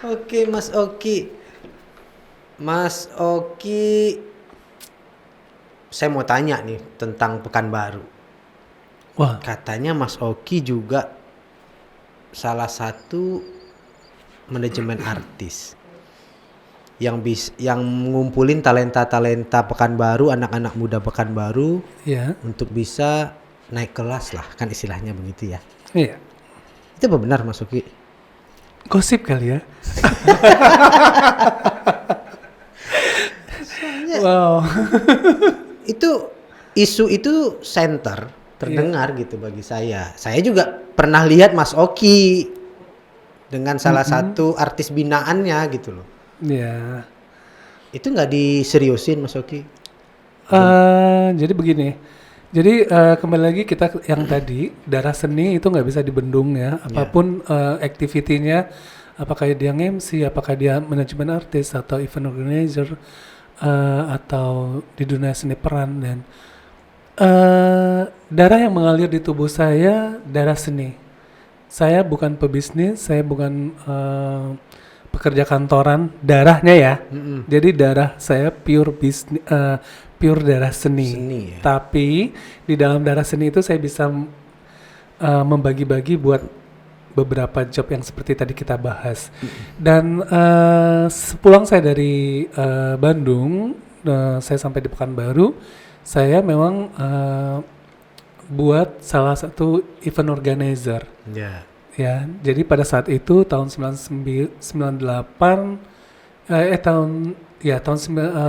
Oke Mas Oki. Mas Oki, saya mau tanya nih tentang Pekanbaru. Wah. Katanya Mas Oki juga salah satu manajemen artis yang ngumpulin talenta-talenta Pekanbaru, anak-anak muda Pekanbaru Iya. untuk bisa naik kelas lah, kan istilahnya begitu ya. Iya. Itu apa benar Mas Oki? Gosip kali ya. Wow. Itu isu itu terdengar gitu bagi saya. Saya juga pernah lihat Mas Oki dengan salah satu artis binaannya gitu loh. Iya. Itu nggak diseriusin Mas Oki? Jadi begini. Jadi kembali lagi kita yang tadi darah seni itu nggak bisa dibendung ya. Apapun activity-nya, apakah dia MC, apakah dia manajemen artis atau event organizer atau di dunia seni peran, dan darah yang mengalir di tubuh saya darah seni. Saya bukan pebisnis, saya bukan pekerja kantoran, darahnya ya. Jadi darah saya pure bisnis, pure darah seni. Ya? Tapi di dalam darah seni itu saya bisa membagi-bagi buat beberapa job yang seperti tadi kita bahas. Dan sepulang saya dari Bandung, saya sampai di Pekanbaru, saya memang buat salah satu event organizer. Ya. Ya, jadi pada saat itu tahun 98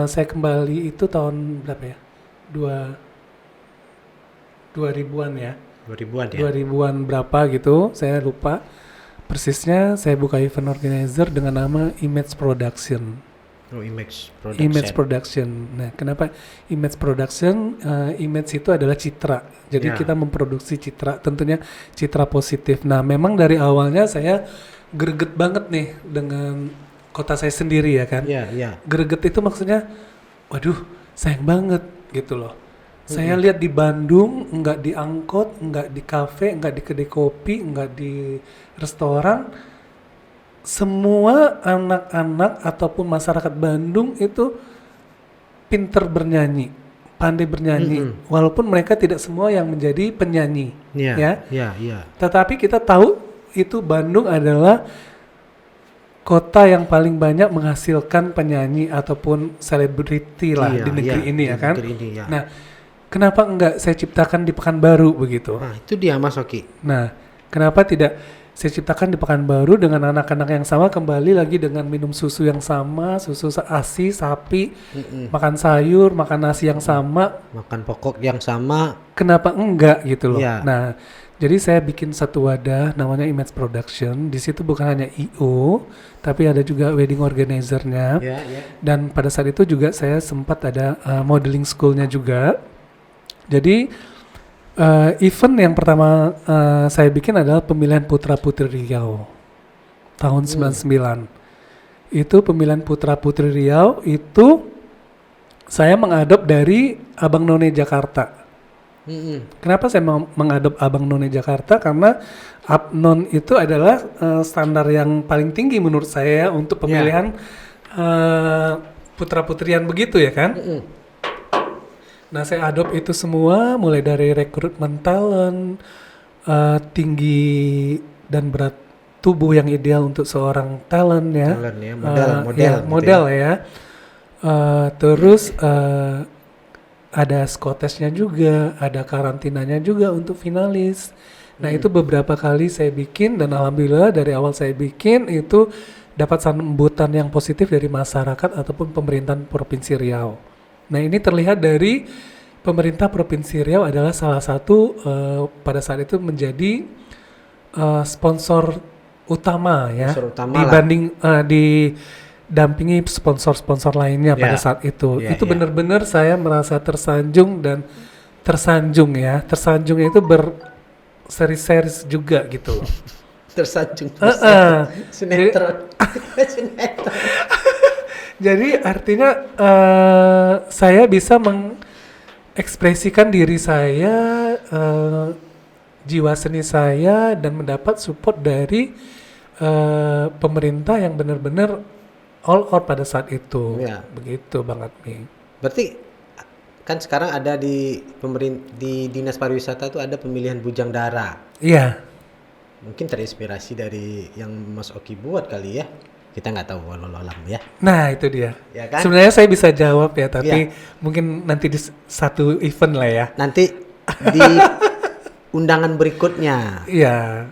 saya kembali itu tahun berapa ya? 2000-an ya. 2000-an ya. 2000-an berapa gitu, saya lupa persisnya. Saya buka event organizer dengan nama Image Production. Oh, Image Production. Image Production. Nah, kenapa Image Production? Image itu adalah citra. Jadi kita memproduksi citra, tentunya citra positif. Nah, memang dari awalnya saya greget banget nih dengan kota saya sendiri ya kan. Iya. Greget itu maksudnya, waduh, sayang banget gitu loh. Saya lihat di Bandung, nggak di angkot, nggak di kafe, nggak di kedai kopi, nggak di restoran. Semua anak-anak ataupun masyarakat Bandung itu pinter bernyanyi, pandai bernyanyi, walaupun mereka tidak semua yang menjadi penyanyi. Iya. Tetapi kita tahu itu Bandung adalah kota yang paling banyak menghasilkan penyanyi ataupun selebriti lah di negeri ini ya kan. Nah, kenapa enggak saya ciptakan di Pekanbaru begitu? Nah, itu dia Mas Oki. Nah, kenapa tidak saya ciptakan di Pekanbaru dengan anak-anak yang sama, kembali lagi dengan minum susu yang sama, susu ASI sapi, makan sayur, makan nasi yang sama, makan pokok yang sama. Kenapa enggak gitu loh? Yeah. Nah, jadi saya bikin satu wadah namanya Image Production. Di situ bukan hanya IO, tapi ada juga wedding organizer-nya. Dan pada saat itu juga saya sempat ada modeling school-nya juga. Jadi event yang pertama saya bikin adalah pemilihan Putra Putri Riau tahun 99. Itu pemilihan Putra Putri Riau itu saya mengadop dari Abang None Jakarta. Kenapa saya mengadop Abang None Jakarta? Karena Abnon itu adalah standar yang paling tinggi menurut saya untuk pemilihan putra-putrian begitu ya kan? Nah, saya adopt itu semua mulai dari rekrutmen talent, tinggi dan berat tubuh yang ideal untuk seorang talent ya. Talent ya, model ya. Terus ada skotesnya juga, ada karantinanya juga untuk finalis. Nah, itu beberapa kali saya bikin dan alhamdulillah dari awal saya bikin itu dapat sambutan yang positif dari masyarakat ataupun pemerintahan Provinsi Riau. Nah, ini terlihat dari pemerintah Provinsi Riau adalah salah satu pada saat itu menjadi sponsor utama ya, dibanding dampingi sponsor-sponsor lainnya pada saat itu. Iya, Itu iya. benar-benar saya merasa tersanjung dan tersanjungnya itu berseri-seri juga gitu. Tersanjung. Heeh. Sinetron. Sinetron. Jadi artinya saya bisa mengekspresikan diri saya, jiwa seni saya, dan mendapat support dari pemerintah yang benar-benar all out pada saat itu. Iya. Begitu Bang Admi. Berarti kan sekarang ada di Dinas Pariwisata tuh ada pemilihan bujang dara. Iya. Mungkin terinspirasi dari yang Mas Oki buat kali ya. Kita nggak tahu walau alam ya. Nah itu dia. Ya kan? Sebenarnya saya bisa jawab ya, tapi Iya. mungkin nanti di satu event lah ya. Nanti di undangan berikutnya Iya.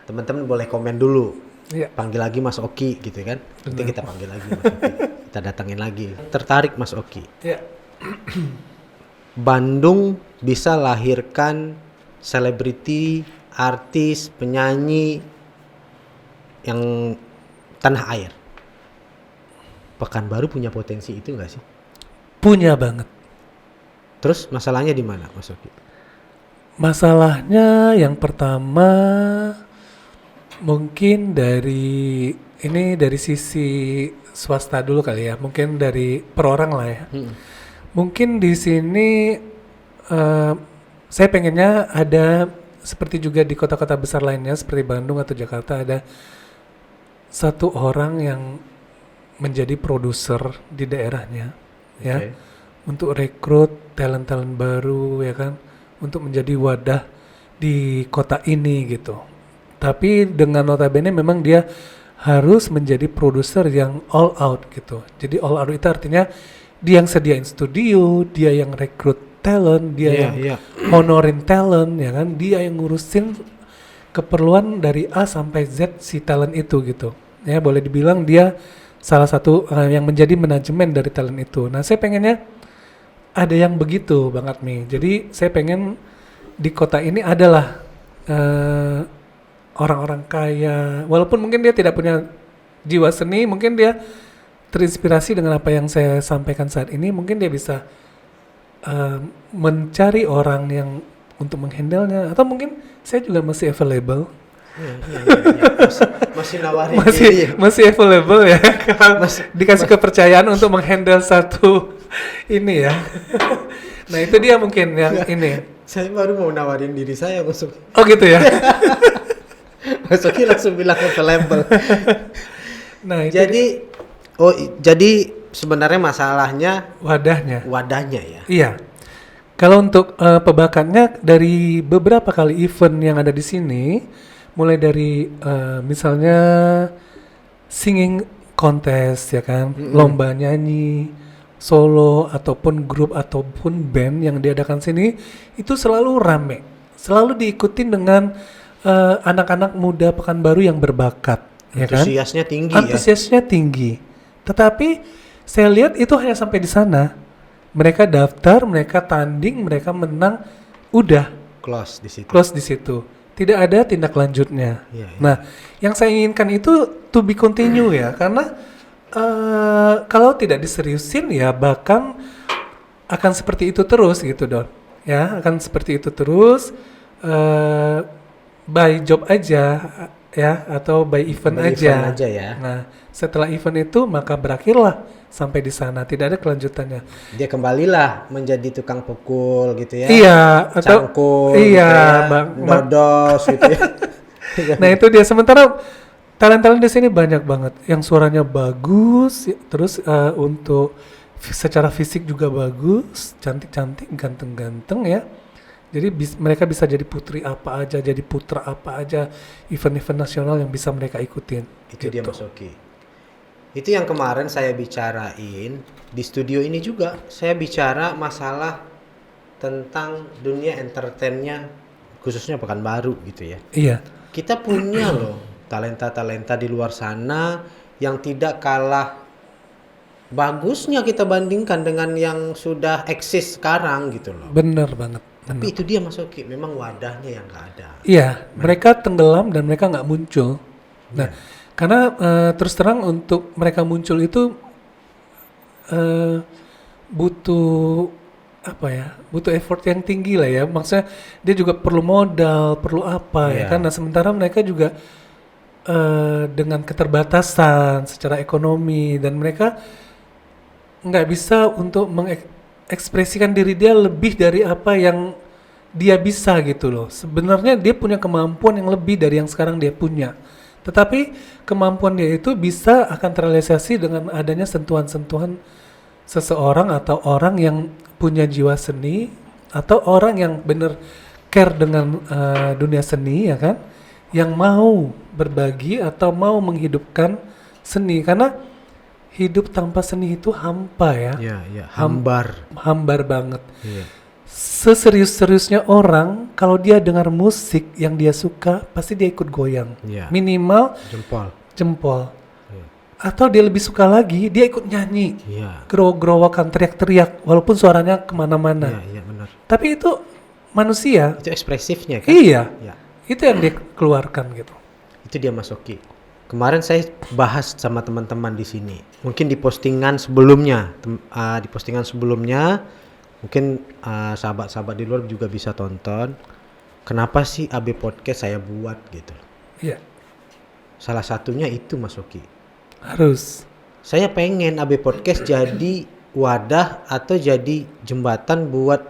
teman-teman boleh komen dulu. Iya. Panggil lagi Mas Oki gitu kan. Nanti kita panggil lagi Mas Oki. Kita datangin lagi. Tertarik Mas Oki. Iya. Bandung bisa lahirkan selebriti, artis, penyanyi yang tanah air. Pekanbaru punya potensi itu nggak sih? Punya banget. Terus masalahnya di mana, Mas Oki? Masalahnya yang pertama mungkin dari sisi swasta dulu kali ya, mungkin dari per orang lah ya. Mungkin di sini saya pengennya ada seperti juga di kota-kota besar lainnya seperti Bandung atau Jakarta, ada satu orang yang menjadi produser di daerahnya, ya, Oke. untuk rekrut talent-talent baru, ya kan, untuk menjadi wadah di kota ini gitu. Tapi dengan notabene memang dia harus menjadi produser yang all out gitu. Jadi all out itu artinya dia yang sediain studio, dia yang rekrut talent, dia yang honorin talent, ya kan, dia yang ngurusin keperluan dari A sampai Z si talent itu gitu. Ya boleh dibilang dia salah satu yang menjadi manajemen dari talent itu. Nah saya pengennya ada yang begitu Bang Admi. Jadi saya pengen di kota ini adalah orang-orang kaya, walaupun mungkin dia tidak punya jiwa seni, mungkin dia terinspirasi dengan apa yang saya sampaikan saat ini, mungkin dia bisa mencari orang yang untuk menghandle-nya, atau mungkin saya juga masih available. Masih nawarin diri ya? masih available ya. Kalau dikasih kepercayaan untuk menghandle satu ini ya. Nah itu dia mungkin yang ini. Saya baru mau nawarin diri saya, Mas Oki. Oh gitu ya. Mas Oki langsung bilang available. Nah itu jadi sebenarnya masalahnya wadahnya ya. Iya. Kalau untuk pebakatnya dari beberapa kali event yang ada di sini, mulai dari misalnya singing contest ya kan, lomba nyanyi, solo ataupun grup ataupun band yang diadakan sini itu selalu rame, selalu diikutin dengan anak-anak muda Pekanbaru yang berbakat, ya kan? Antusiasnya tinggi Antusiasnya tinggi. Tetapi saya lihat itu hanya sampai di sana. Mereka daftar, mereka tanding, mereka menang, udah close di situ. close di situ. Tidak ada tindak lanjutnya. Iya, iya. Nah, yang saya inginkan itu to be continue ya, karena kalau tidak diseriusin ya bahkan akan seperti itu terus gitu Don. Ya, akan seperti itu terus by job aja ya, atau by event By aja. event aja ya. Nah, setelah event itu maka berakhirlah sampai di sana, tidak ada kelanjutannya. Dia kembalilah menjadi tukang pukul gitu ya. Iya, atau Cangkul iya, gitu ya. Bang. Dodos gitu ya. Nah, itu dia. Sementara talent-talent di sini banyak banget yang suaranya bagus, terus untuk secara fisik juga bagus, cantik-cantik, ganteng-ganteng ya. Jadi mereka bisa jadi putri apa aja, jadi putra apa aja, event-event nasional yang bisa mereka ikutin. Itu dia Mas Oki. Itu yang kemarin saya bicarain di studio ini juga. Saya bicara masalah tentang dunia entertainnya khususnya Pekanbaru gitu ya. Iya. Kita punya loh talenta-talenta di luar sana yang tidak kalah bagusnya kita bandingkan dengan yang sudah eksis sekarang gitu loh. Bener banget. Tapi itu dia Mas Oki, memang wadahnya yang nggak ada. Iya, mereka tenggelam dan mereka nggak muncul. Nah, Karena terus terang untuk mereka muncul itu butuh apa ya? Butuh effort yang tinggi lah ya. Maksudnya dia juga perlu modal, perlu apa ya Iya. kan. Nah, sementara mereka juga dengan keterbatasan secara ekonomi dan mereka nggak bisa untuk mengekspresikan diri dia lebih dari apa yang dia bisa gitu loh. Sebenarnya dia punya kemampuan yang lebih dari yang sekarang dia punya. Tetapi kemampuan dia itu bisa akan terrealisasi dengan adanya sentuhan-sentuhan seseorang atau orang yang punya jiwa seni atau orang yang bener care dengan dunia seni ya kan, yang mau berbagi atau mau menghidupkan seni karena hidup tanpa seni itu hampa ya, Iya, hambar. hambar banget. Iya. Seserius-seriusnya orang kalau dia dengar musik yang dia suka pasti dia ikut goyang, Iya. minimal Jempol. jempol. Atau dia lebih suka lagi, dia ikut nyanyi, Iya. gerowakan teriak-teriak, walaupun suaranya kemana-mana. Iya, benar. Tapi itu manusia, Itu ekspresifnya kan? iya, Iya. itu yang dia keluarkan gitu. Itu dia Mas Oki. Kemarin saya bahas sama teman-teman di sini. Mungkin di postingan sebelumnya, mungkin sahabat-sahabat di luar juga bisa tonton. Kenapa sih AB Podcast saya buat gitu? Iya, Salah satunya itu Mas Oki. harus. Saya pengen AB Podcast jadi wadah atau jadi jembatan buat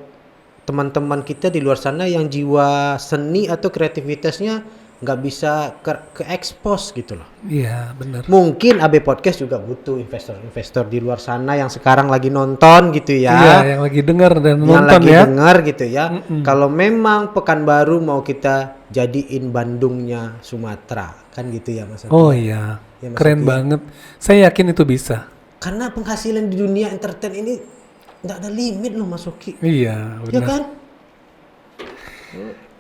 teman-teman kita di luar sana yang jiwa seni atau kreativitasnya nggak bisa ke expose gitu loh. Iya, benar. Mungkin AB Podcast juga butuh investor-investor di luar sana yang sekarang lagi nonton gitu ya. Iya, yang lagi dengar dan Yang nonton lagi ya. dengar gitu ya. Kalau memang Pekanbaru mau kita jadiin Bandungnya Sumatera, kan gitu ya Mas. Oh iya, Ya, Mas keren Oki. banget. Saya yakin itu bisa. Karena penghasilan di dunia entertain ini nggak ada limit loh Mas Oki. Iya, Ya benar. kan?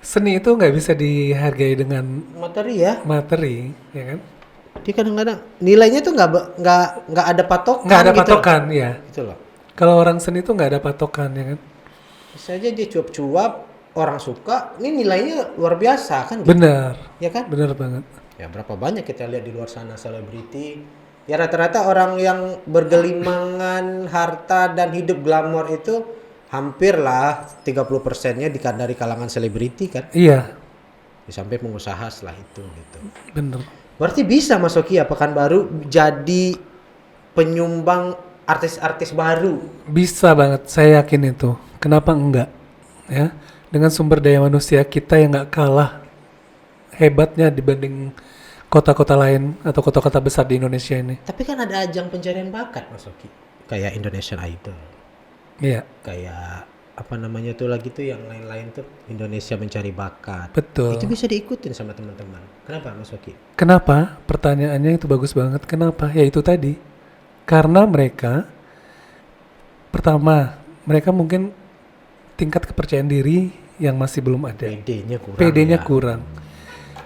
Seni itu nggak bisa dihargai dengan Materi ya. materi, ya kan? Dia kadang-kadang nilainya tuh nggak ada patokan. Nggak ada gitu patokan, ya. Loh. Gitu loh. Kalau orang seni itu nggak ada patokan, ya kan? Bisa aja dia cuap-cuap, orang suka, ini nilainya luar biasa kan? Gitu. Benar, Ya kan? benar banget. Ya berapa banyak kita lihat di luar sana selebriti. Ya rata-rata orang yang bergelimangan harta dan hidup glamor itu hampir lah 30%-nya dari kalangan selebriti kan. Iya, Sampai pengusaha setelah itu gitu. benar. Berarti bisa Mas Oki ya Pekanbaru jadi penyumbang artis-artis baru. Bisa banget, saya yakin itu. Kenapa enggak? Ya, dengan sumber daya manusia kita yang nggak kalah hebatnya dibanding kota-kota lain atau kota-kota besar di Indonesia ini. Tapi kan ada ajang pencarian bakat Mas Oki. Kayak Indonesian Idol. Iya, Kayak apa namanya tuh lagi tuh yang lain-lain tuh Indonesia Mencari Bakat. betul. Itu bisa diikutin sama teman-teman. Kenapa Mas Oki? Kenapa? Pertanyaannya itu bagus banget. Kenapa? Ya itu tadi. Karena mereka, pertama, mereka mungkin tingkat kepercayaan diri yang masih belum ada. PD-nya kurang. PD-nya ya. kurang.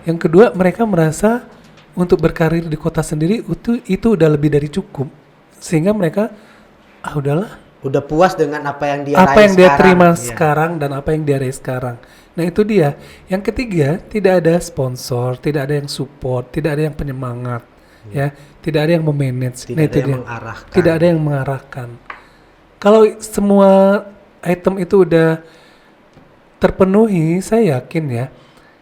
Yang kedua, mereka merasa untuk berkarir di kota sendiri itu udah lebih dari cukup. Sehingga mereka, udahlah. Udah puas dengan apa yang dia Apa raih yang dia sekarang. terima Iya. sekarang dan apa yang dia raih sekarang. Nah itu dia. Yang ketiga, tidak ada sponsor, tidak ada yang support, tidak ada yang penyemangat, ya, tidak ada yang memanage. Tidak Nah, ada itu yang dia. mengarahkan. Tidak ada yang mengarahkan. Kalau semua item itu udah terpenuhi, saya yakin ya,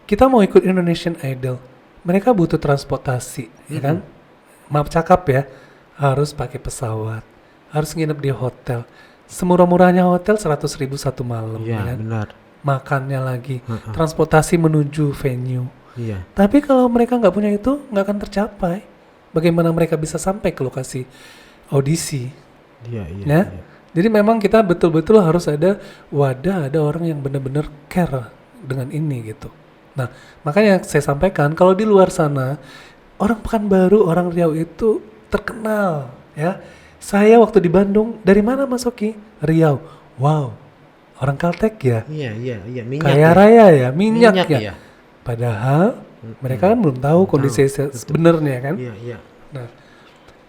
kita mau ikut Indonesian Idol, mereka butuh transportasi, ya kan? Maaf cakap ya, harus pakai pesawat, harus nginep di hotel. Semurah-murahnya hotel 100.000 satu malam, Iya, ya kan? benar. Makannya lagi, transportasi menuju venue. Iya. Tapi kalau mereka nggak punya itu, nggak akan tercapai. Bagaimana mereka bisa sampai ke lokasi audisi? Iya, iya. Ya, jadi memang kita betul-betul harus ada wadah, ada orang yang benar-benar care dengan ini gitu. Nah, makanya saya sampaikan kalau di luar sana orang Pekanbaru, orang Riau itu terkenal, ya. Saya waktu di Bandung, dari mana Mas Oki? Riau. Wow, orang Kaltek ya, Iya, iya, iya. Minyak kaya ya. raya ya, minyak, Minyak ya. ya. Padahal mereka kan belum tahu kondisi sebenarnya kan. Iya, iya. Nah,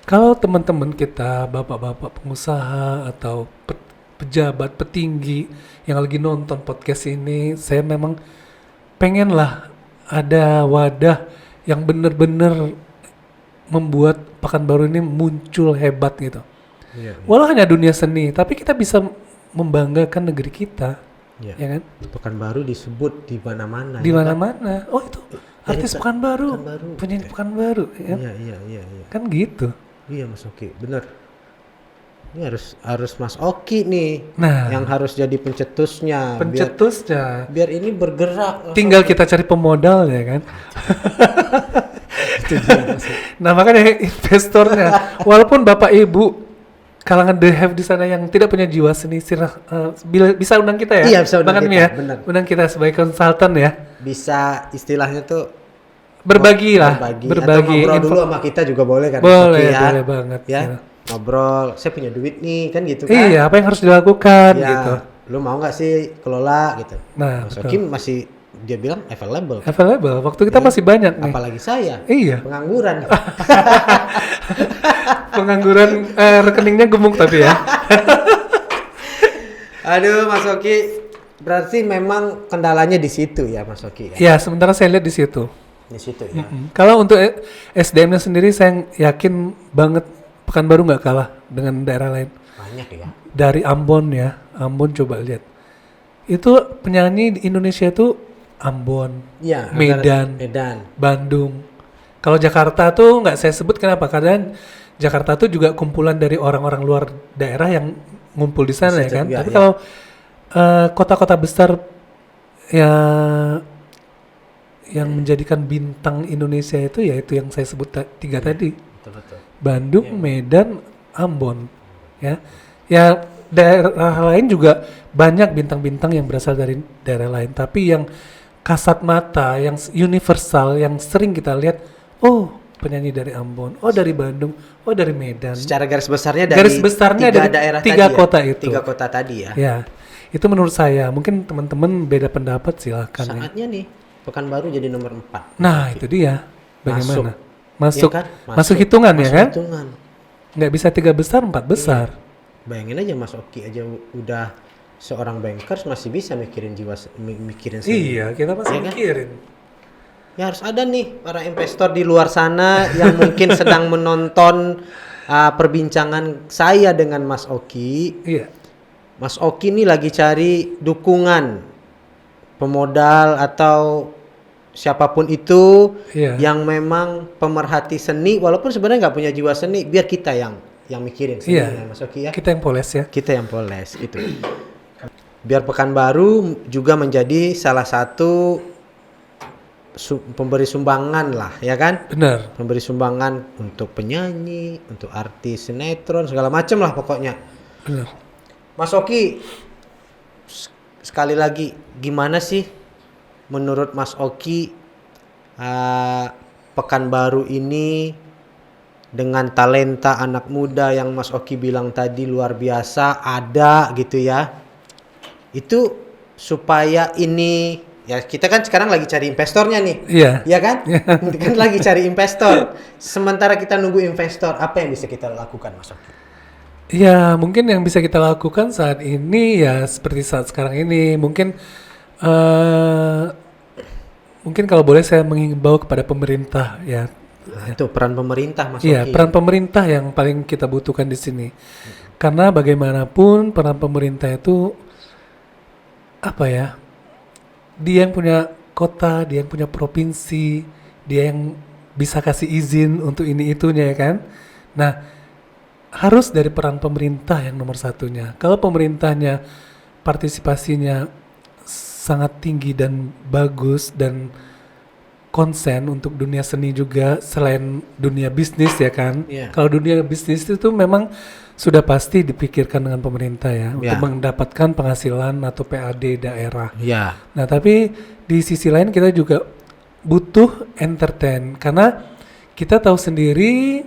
kalau teman-teman kita, bapak-bapak pengusaha atau pejabat, petinggi yang lagi nonton podcast ini, saya memang pengen lah ada wadah yang benar-benar membuat Pekanbaru ini muncul hebat gitu. Iya. Walau hanya dunia seni, tapi kita bisa membanggakan negeri kita, Iya. ya kan? Pekanbaru disebut di mana-mana. Di ya kan? mana-mana. Oh itu artis Pekanbaru, Pekanbaru. penyanyi Pekanbaru, ya kan? Iya. Kan gitu. Iya Mas Oki, bener. Ini harus Mas Oki nih Nah, yang harus jadi pencetusnya. pencetusnya. Biar ini bergerak. Mas Tinggal Oki. kita cari pemodal ya kan. Itu dia, Mas Oki. Nah makanya investornya, walaupun bapak ibu kalangan The Have di sana yang tidak punya jiwa seni, bisa undang kita ya. Iya, bisa undang Bang kita, Admi ya. benar. Undang kita sebagai konsultan ya. Bisa istilahnya tuh Berbagi lah, Atau berbagi. ngobrol info- dulu sama kita juga boleh kan? Mas Boleh, Oki, ya? boleh banget. Ya, gitu. ngobrol. Saya punya duit nih, kan gitu kan? Iya, apa yang harus dilakukan Ya, gitu. lu mau nggak sih kelola gitu? Nah, Mas betul. Oki masih dia bilang available. Available. Waktu kita Iya. masih banyak nih. Apalagi saya, Iya. pengangguran. Pengangguran rekeningnya gemuk tapi ya. Aduh, Mas Oki, berarti memang kendalanya di situ ya, Mas Oki ya? Ya, sementara saya lihat di situ. Di situ ya. Kalau untuk SDM-nya sendiri saya yakin banget Pekanbaru nggak kalah dengan daerah lain. Banyak ya. Dari Ambon ya, Ambon coba lihat. Itu penyanyi di Indonesia itu Ambon, Iya. Medan, Medan. Bandung. Kalau Jakarta tuh nggak saya sebut kenapa? Karena Jakarta tuh juga kumpulan dari orang-orang luar daerah yang ngumpul di sana Di ya situ, kan. ya, Tapi ya. kalau kota-kkota besar ya yang menjadikan bintang Indonesia itu yaitu yang saya sebut tiga tadi. Betul. Bandung, Medan, Ambon, ya, ya daerah lain juga banyak bintang-bintang yang berasal dari daerah lain. Tapi yang kasat mata, yang universal, yang sering kita lihat, oh penyanyi dari Ambon, oh dari Bandung, oh dari Medan. Secara garis besarnya dari Garis besarnya tiga dari daerah tiga tadi kota ya? itu. Tiga kota tadi ya. Ya, itu menurut saya. Mungkin teman-teman beda pendapat silahkan. Ya. Saatnya nih Pekanbaru jadi nomor 4. Nah itu dia. Bagaimana? Masuk. Masuk, Ya kan? masuk hitungan ya Masuk kan? hitungan. Nggak bisa 3 besar, 4 besar. Bayangin aja Mas Oki aja udah seorang bankers masih bisa mikirin mikirin sendiri. Iya, kita masih Iya kan? mikirin. Ya harus ada nih para investor di luar sana yang mungkin sedang menonton perbincangan saya dengan Mas Oki. Iya. Mas Oki nih lagi cari dukungan pemodal atau siapapun itu Iya. yang memang pemerhati seni walaupun sebenarnya nggak punya jiwa seni, biar kita yang mikirin seni Iya. ya Mas Oki ya. Kita yang poles ya. Kita yang poles gitu. Biar Pekanbaru juga menjadi salah satu pemberi sumbangan lah ya kan. Benar. Memberi sumbangan untuk penyanyi, untuk artis sinetron segala macam lah pokoknya. Benar. Mas Oki, sekali lagi gimana sih menurut Mas Oki Pekanbaru ini dengan talenta anak muda yang Mas Oki bilang tadi luar biasa ada gitu ya. Itu supaya ini ya kita kan sekarang lagi cari investornya nih. Iya. Iya kan? Kan lagi cari investor. Sementara kita nunggu investor, apa yang bisa kita lakukan Mas Oki? Ya, mungkin yang bisa kita lakukan saat ini ya seperti saat sekarang ini. Mungkin kalau boleh saya mengimbau kepada pemerintah ya. Nah, itu peran pemerintah Mas Iya, Oki. peran pemerintah yang paling kita butuhkan di sini. Karena bagaimanapun peran pemerintah itu apa ya? Dia yang punya kota, dia yang punya provinsi, dia yang bisa kasih izin untuk ini itunya ya kan. Nah, harus dari peran pemerintah yang nomor satunya. Kalau pemerintahnya partisipasinya sangat tinggi dan bagus dan konsen untuk dunia seni juga selain dunia bisnis ya kan. Iya. Kalau dunia bisnis itu memang sudah pasti dipikirkan dengan pemerintah ya untuk Ya. mendapatkan penghasilan atau PAD daerah. Ya. Nah, tapi di sisi lain kita juga butuh entertain karena kita tahu sendiri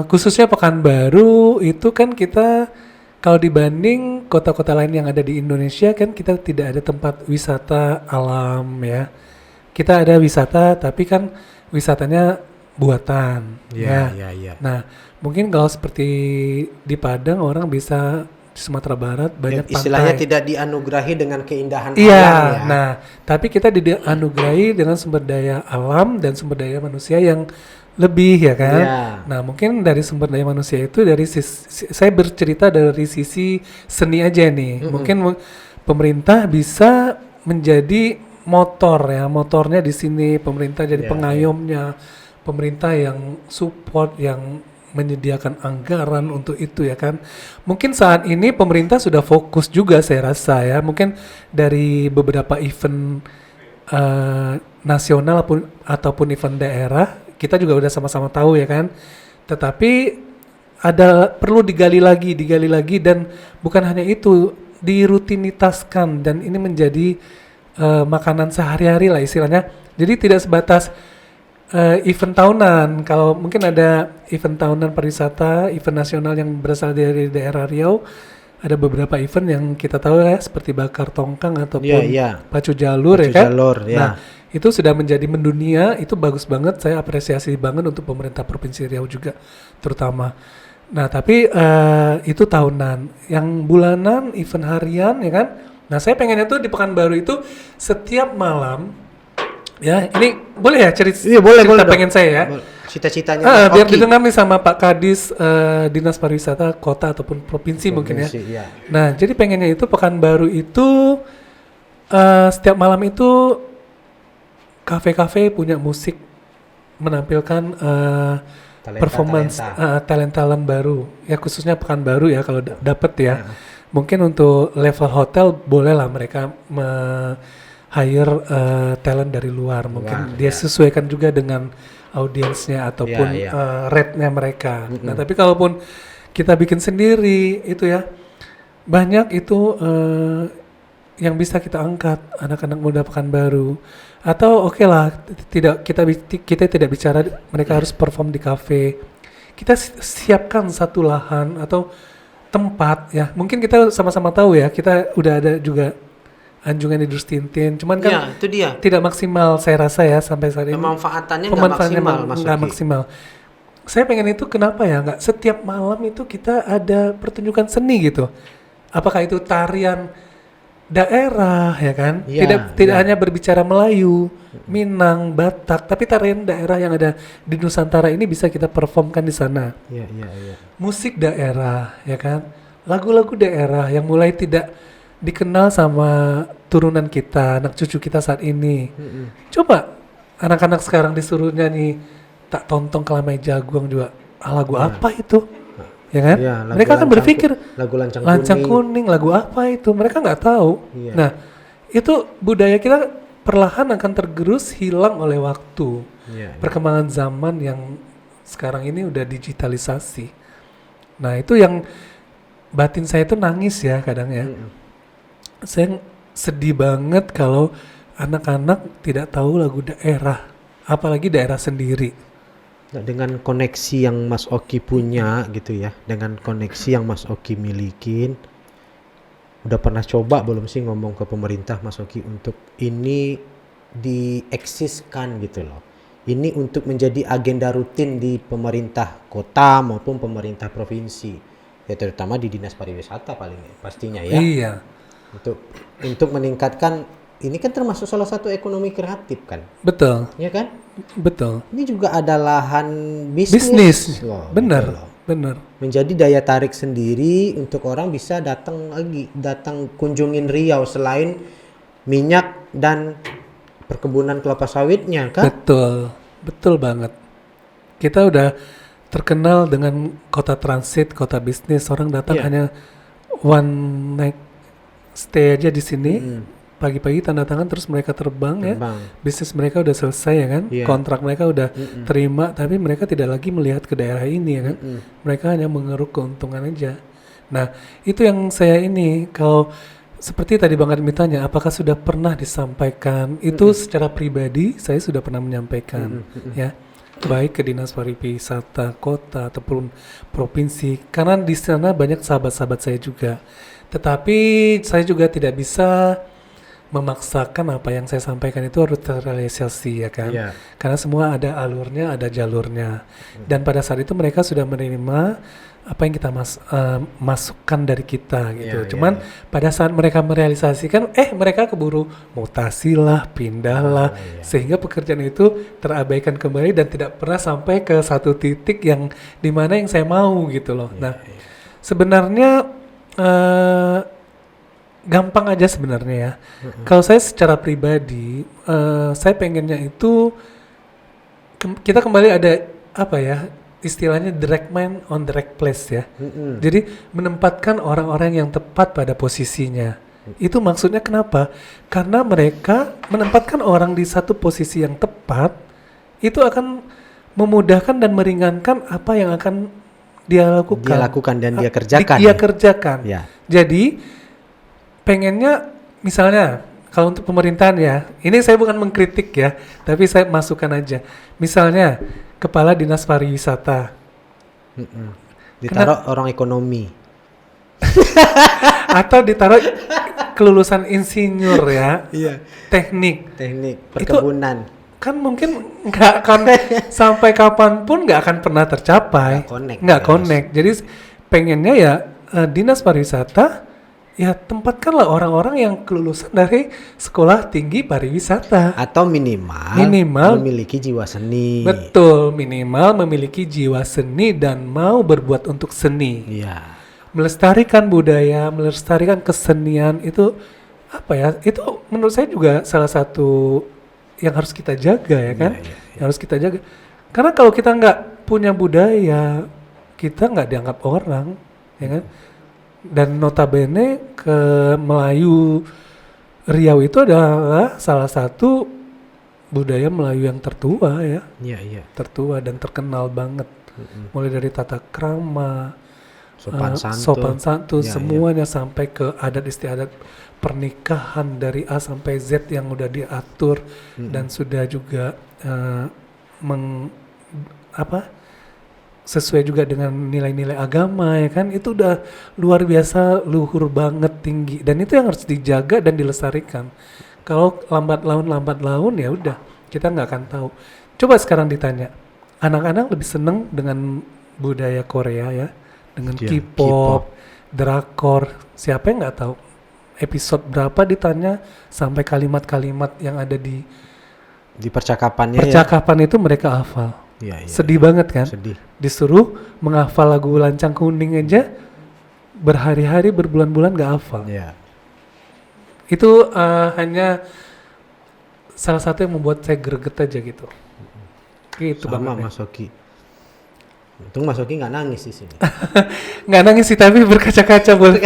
khususnya Pekanbaru itu kan kita kalau dibanding kota-kota lain yang ada di Indonesia kan kita tidak ada tempat wisata alam ya. Kita ada wisata tapi kan wisatanya buatan. Ya. Nah, mungkin kalau seperti di Padang orang bisa di Sumatera Barat banyak Istilahnya pantai. tidak dianugerahi dengan keindahan Iya, alam ya. nah tapi kita dianugerahi dengan sumber daya alam dan sumber daya manusia yang lebih ya kan. Iya. Nah mungkin dari sumber daya manusia itu dari saya bercerita dari sisi seni aja nih. Mungkin pemerintah bisa menjadi motor ya, motornya di sini pemerintah jadi Iya, pengayomnya, pemerintah yang support, yang menyediakan anggaran untuk itu ya kan. Mungkin saat ini pemerintah sudah fokus juga saya rasa ya. Mungkin dari beberapa event nasional ataupun event daerah kita juga udah sama-sama tahu ya kan. Tetapi perlu digali lagi dan bukan hanya itu, dirutinitaskan dan ini menjadi makanan sehari-hari lah istilahnya. Jadi tidak sebatas event tahunan. Kalau mungkin ada event tahunan pariwisata, event nasional yang berasal dari daerah Riau, ada beberapa event yang kita tahu ya seperti bakar tongkang ataupun pacu jalur ya kan. Nah, itu sudah menjadi mendunia, itu bagus banget, saya apresiasi banget untuk pemerintah Provinsi Riau juga terutama. Nah, tapi itu tahunan. Yang bulanan, event harian ya kan. Nah, saya pengennya tuh di Pekanbaru itu setiap malam ya, ini boleh ya cerita pengen saya ya. Cita-citanya biar didengar nih sama Pak Kadis Dinas Pariwisata Kota ataupun Provinsi mungkin ya. Iya. Nah, jadi pengennya itu Pekanbaru itu setiap malam itu kafe-kafe punya musik, menampilkan performance talent-talent baru. Ya khususnya Pekanbaru ya kalau dapet ya. Mungkin untuk level hotel boleh lah mereka hire talent dari luar, mungkin dia sesuaikan juga dengan audiensnya ataupun rate-nya mereka. Nah tapi kalaupun kita bikin sendiri itu ya banyak itu yang bisa kita angkat anak-anak muda Pekanbaru. Atau oke lah kita tidak bicara mereka harus perform di kafe. Kita siapkan satu lahan atau tempat ya. Mungkin kita sama-sama tahu ya, kita udah ada juga Anjungan Idrus Tintin, cuman kan itu dia. tidak maksimal saya rasa ya sampai saat ini. Pemanfaatannya nggak maksimal. Saya pengen itu kenapa ya nggak setiap malam itu kita ada pertunjukan seni gitu. Apakah itu tarian daerah ya kan? Tidak hanya berbicara Melayu, Minang, Batak, tapi tarian daerah yang ada di Nusantara ini bisa kita performkan di sana. Iya. Musik daerah ya kan? Lagu-lagu daerah yang mulai tidak dikenal sama turunan kita, anak cucu kita saat ini. Coba anak-anak sekarang disuruh nyanyi Tak Tontong Kelamai Jaguang juga, lagu apa itu? Ya kan? Mereka akan berpikir lagu Lancang Kuning, lagu apa itu? Mereka nggak tahu. Nah, itu budaya kita perlahan akan tergerus, hilang oleh waktu. Perkembangan zaman yang sekarang ini udah digitalisasi. Nah, itu yang batin saya itu nangis ya kadang ya. Saya sedih banget kalau anak-anak tidak tahu lagu daerah, apalagi daerah sendiri. Nah, dengan koneksi yang Mas Oki punya gitu ya, dengan koneksi yang Mas Oki milikin, udah pernah coba belum sih ngomong ke pemerintah Mas Oki untuk ini dieksiskan gitu loh. Ini untuk menjadi agenda rutin di pemerintah kota maupun pemerintah provinsi, ya terutama di Dinas Pariwisata pastinya ya. Iya. Untuk meningkatkan, ini kan termasuk salah satu ekonomi kreatif kan. Betul. Ya kan? Betul. Ini juga ada lahan bisnis. Loh, benar, gitu loh. benar. Menjadi daya tarik sendiri untuk orang bisa datang kunjungin Riau selain minyak dan perkebunan kelapa sawitnya kan? Betul banget. Kita udah terkenal dengan kota transit, kota bisnis. Orang datang hanya one night stay aja di sini, pagi-pagi tanda tangan terus mereka terbang ya, bisnis mereka udah selesai ya kan, kontrak mereka udah terima, tapi mereka tidak lagi melihat ke daerah ini ya kan, mereka hanya mengeruk keuntungan aja. Nah itu yang saya ini, kalau seperti tadi Bang Admi tanya, apakah sudah pernah disampaikan, itu secara pribadi saya sudah pernah menyampaikan ya, baik ke Dinas Pariwisata Kota ataupun Provinsi, karena di sana banyak sahabat-sahabat saya juga. Tetapi saya juga tidak bisa memaksakan apa yang saya sampaikan itu harus terrealisasi ya kan. Iya. Karena semua ada alurnya, ada jalurnya. Dan pada saat itu mereka sudah menerima apa yang kita masukkan dari kita gitu. Iya, Cuman pada saat mereka merealisasikan, mereka keburu mutasi lah, pindah lah, sehingga pekerjaan itu terabaikan kembali dan tidak pernah sampai ke satu titik yang dimana yang saya mau gitu loh. Nah, sebenarnya gampang aja sebenarnya ya. Kalau saya secara pribadi, saya pengennya itu kita kembali ada apa ya? Istilahnya the right man on the right place ya. Jadi menempatkan orang-orang yang tepat pada posisinya. Itu maksudnya kenapa? Karena mereka menempatkan orang di satu posisi yang tepat, itu akan memudahkan dan meringankan apa yang akan dia lakukan. Dia lakukan dan dia kerjakan. Dia kerjakan. Ya. Jadi pengennya misalnya kalau untuk pemerintahan ya, ini saya bukan mengkritik ya, tapi saya masukkan aja. Misalnya Kepala Dinas Pariwisata. Ditaruh orang ekonomi. Atau ditaruh kelulusan insinyur ya. Iya. Teknik. Teknik perkebunan. Kan mungkin nggak akan sampai kapanpun nggak akan pernah tercapai. Nggak connect. Jadi pengennya ya Dinas Pariwisata ya tempatkanlah orang-orang yang kelulusan dari sekolah tinggi pariwisata. Atau minimal memiliki jiwa seni. Betul, minimal memiliki jiwa seni dan mau berbuat untuk seni. Iya. Melestarikan budaya, melestarikan kesenian itu apa ya? Itu menurut saya juga salah satu yang harus kita jaga ya kan? Yang harus kita jaga. Karena kalau kita nggak punya budaya, kita nggak dianggap orang, ya kan? Dan notabene ke Melayu Riau itu adalah salah satu budaya Melayu yang tertua ya. Iya. Tertua dan terkenal banget. Mulai dari tata krama, sopan santun, Ya, semuanya sampai ke adat istiadat pernikahan dari A sampai Z yang udah diatur dan sudah juga sesuai juga dengan nilai-nilai agama ya kan, itu udah luar biasa, luhur banget, tinggi, dan itu yang harus dijaga dan dilestarikan. Kalau lambat laun ya udah kita nggak akan tahu. Coba sekarang ditanya, anak-anak lebih seneng dengan budaya Korea ya, dengan K-pop, drakor, siapa yang nggak tahu? Episode berapa ditanya sampai kalimat-kalimat yang ada di percakapannya itu mereka hafal. Iya. Sedih banget kan? Sedih. Disuruh menghafal lagu Lancang Kuning aja berhari-hari berbulan-bulan gak hafal. Iya. Itu hanya salah satu yang membuat saya greget aja gitu. Gitu Sama banget. Mas Oki. Untung Mas Oki nggak nangis di sini. Nggak nangis sih, tapi berkaca-kaca buat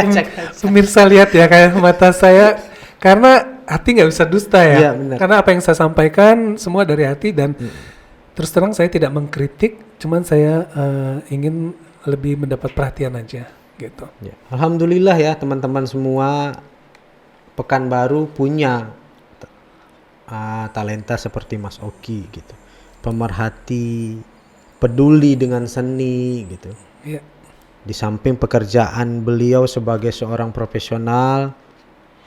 pemirsa lihat ya kayak mata saya, karena hati nggak bisa dusta ya. Iya, benar. Karena apa yang saya sampaikan semua dari hati dan terus terang saya tidak mengkritik, cuman saya ingin lebih mendapat perhatian aja gitu. Ya. Alhamdulillah ya teman-teman semua, Pekanbaru punya talenta seperti Mas Oki gitu. Pemerhati, peduli dengan seni gitu. Iya. Di samping pekerjaan beliau sebagai seorang profesional,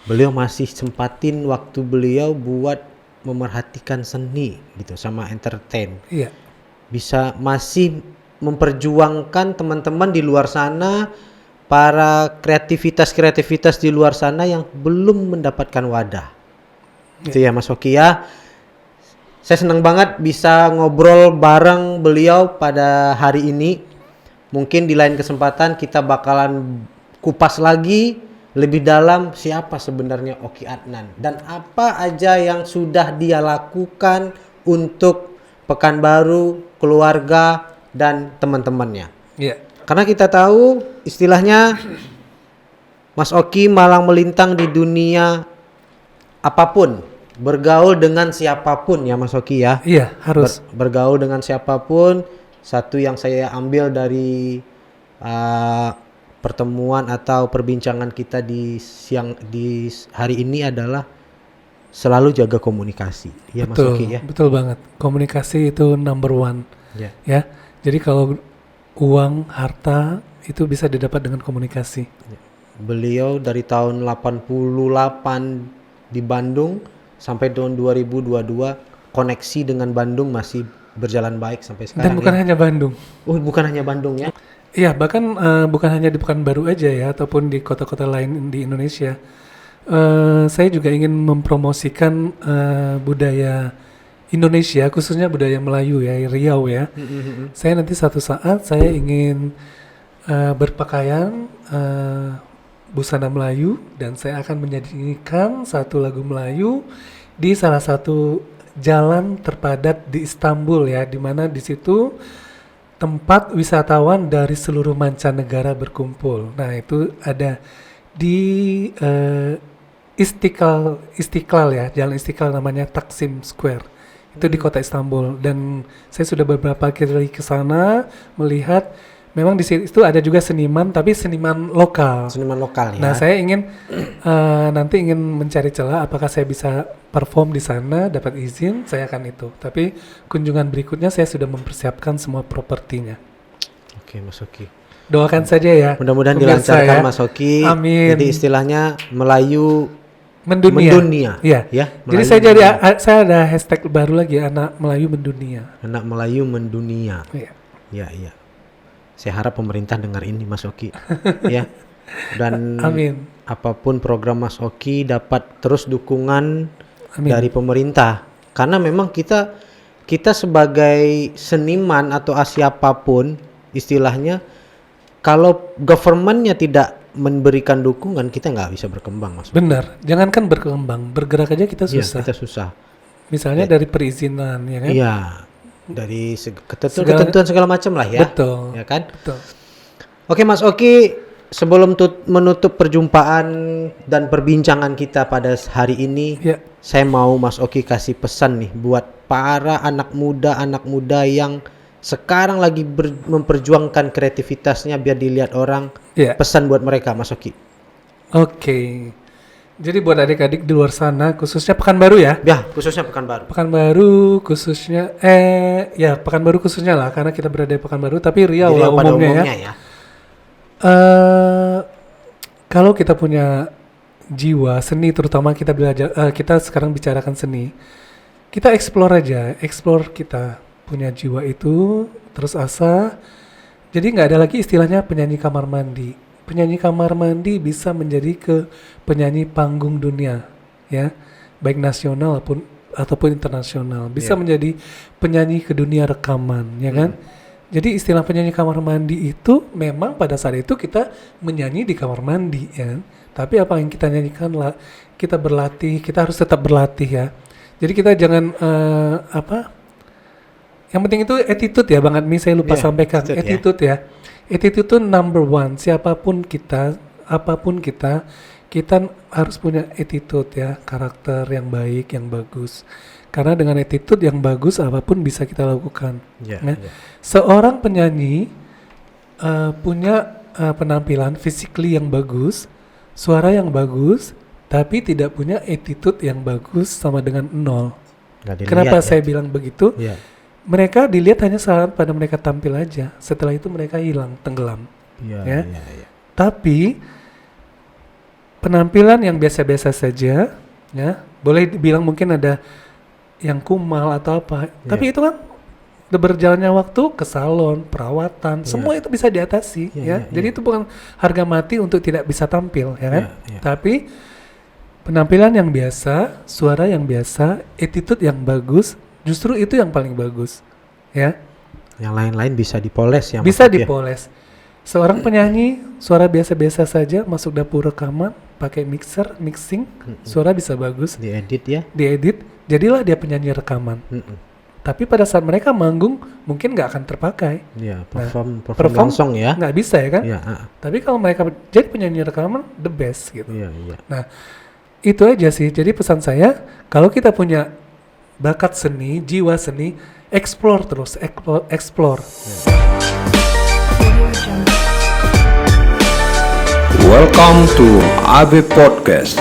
beliau masih sempatin waktu beliau buat memerhatikan seni gitu sama entertain. Iya. Bisa masih memperjuangkan teman-teman di luar sana, para kreativitas di luar sana yang belum mendapatkan wadah. Itu ya Mas Oki ya. Saya senang banget bisa ngobrol bareng beliau pada hari ini. Mungkin di lain kesempatan kita bakalan kupas lagi lebih dalam siapa sebenarnya Oki Adnan dan apa aja yang sudah dia lakukan untuk Pekanbaru, keluarga dan teman-temannya. Iya. Karena kita tahu istilahnya Mas Oki malang melintang di dunia apapun. Bergaul dengan siapapun ya Mas Oki ya. Iya, harus. Bergaul dengan siapapun. Satu yang saya ambil dari pertemuan atau perbincangan kita di hari ini adalah selalu jaga komunikasi. Ya Mas Oki ya. Betul banget. Komunikasi itu number one. Ya. Ya. Jadi kalau uang, harta itu bisa didapat dengan komunikasi. Beliau dari tahun 88 di Bandung sampai tahun 2022 koneksi dengan Bandung masih berjalan baik sampai sekarang. Dan bukan ya? hanya Bandung. Oh, bukan hanya Bandung ya? Iya, bahkan bukan hanya di Pekanbaru aja ya, ataupun di kota-kota lain di Indonesia. Saya juga ingin mempromosikan budaya Indonesia, khususnya budaya Melayu ya, Riau ya. Saya nanti satu saat saya ingin berpakaian busana Melayu dan saya akan menyanyikan satu lagu Melayu di salah satu jalan terpadat di Istanbul ya, di mana di situ tempat wisatawan dari seluruh mancanegara berkumpul. Nah, itu ada di Istiqlal ya, Jalan Istiqlal namanya Taksim Square. Itu di kota Istanbul dan saya sudah beberapa kali ke sana melihat memang di situ ada juga seniman tapi seniman lokal. Seniman lokal ya. Nah, saya ingin nanti ingin mencari celah apakah saya bisa perform di sana, dapat izin, saya akan itu. Tapi kunjungan berikutnya saya sudah mempersiapkan semua propertinya. Oke, Mas Oki. Doakan saja ya. Mudah-mudahan pemirsa dilancarkan ya. Mas Oki. Amin. Jadi istilahnya Melayu Mendunia. Iya. Ya. Jadi saya ada hashtag baru lagi, anak Melayu mendunia. Anak Melayu mendunia. Iya. Ya, iya. Saya harap pemerintah dengar ini Mas Oki. Ya. Dan Amin. apapun program Mas Oki dapat terus dukungan Amin. dari pemerintah. Karena memang kita sebagai seniman atau siapapun istilahnya, kalau governmentnya tidak memberikan dukungan, kita nggak bisa berkembang, Mas. Benar. Jangankan berkembang, bergerak aja kita Iya, susah. kita susah. Misalnya dari perizinan ya kan? Iya. Dari ketentuan segala macam lah ya. Betul. Ya kan? Betul. Oke, Mas Oki, sebelum menutup perjumpaan dan perbincangan kita pada hari ini, Ya. saya mau Mas Oki kasih pesan nih buat para anak muda yang sekarang lagi memperjuangkan kreativitasnya biar dilihat orang. Ya. Pesan buat mereka, Mas Oki. Oke. Jadi buat adik-adik di luar sana, khususnya Pekanbaru ya. Ya, khususnya Pekanbaru. Pekanbaru khususnya, Pekanbaru khususnya lah, karena kita berada di Pekanbaru, tapi Riau Jadi lah pada umumnya ya. Kalau kita punya jiwa seni, terutama kita belajar, kita sekarang bicarakan seni, kita explore aja, explore kita punya jiwa itu, terus asa. Jadi nggak ada lagi istilahnya penyanyi kamar mandi. Penyanyi kamar mandi bisa menjadi penyanyi panggung dunia, ya, baik nasional ataupun internasional. Bisa menjadi penyanyi ke dunia rekaman, ya kan? Jadi istilah penyanyi kamar mandi itu memang pada saat itu kita menyanyi di kamar mandi, ya kan? Tapi apa yang kita nyanyikan lah, kita berlatih, kita harus tetap berlatih ya. Jadi kita jangan yang penting itu attitude ya, Bang Admi, saya lupa sampaikan. Attitude ya. Attitude itu number one. Siapapun kita, apapun kita harus punya attitude ya, karakter yang baik, yang bagus. Karena dengan attitude yang bagus, apapun bisa kita lakukan. Seorang penyanyi punya penampilan physically yang bagus, suara yang bagus, tapi tidak punya attitude yang bagus sama dengan nol. Kenapa saya bilang begitu? Mereka dilihat hanya saat pada mereka tampil aja. Setelah itu mereka hilang, tenggelam. Tapi penampilan yang biasa-biasa saja, ya, boleh dibilang mungkin ada yang kumal atau apa. Tapi itu kan udah berjalannya waktu ke salon, perawatan, semua itu bisa diatasi, ya. Jadi itu bukan harga mati untuk tidak bisa tampil, ya kan? Tapi penampilan yang biasa, suara yang biasa, attitude yang bagus, justru itu yang paling bagus, ya. Yang lain-lain bisa dipoles ya. Bisa dipoles. Seorang penyanyi suara biasa-biasa saja masuk dapur rekaman, pakai mixing, suara bisa bagus. Diedit ya. Diedit, jadilah dia penyanyi rekaman. Tapi pada saat mereka manggung mungkin nggak akan terpakai. Iya, perform langsung ya. Nggak bisa ya kan? Tapi kalau mereka jadi penyanyi rekaman, the best gitu. Nah, itu aja sih. Jadi pesan saya, kalau kita punya bakat seni, jiwa seni, explore terus, explore. Welcome to AB Podcast.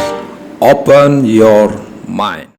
Open your mind.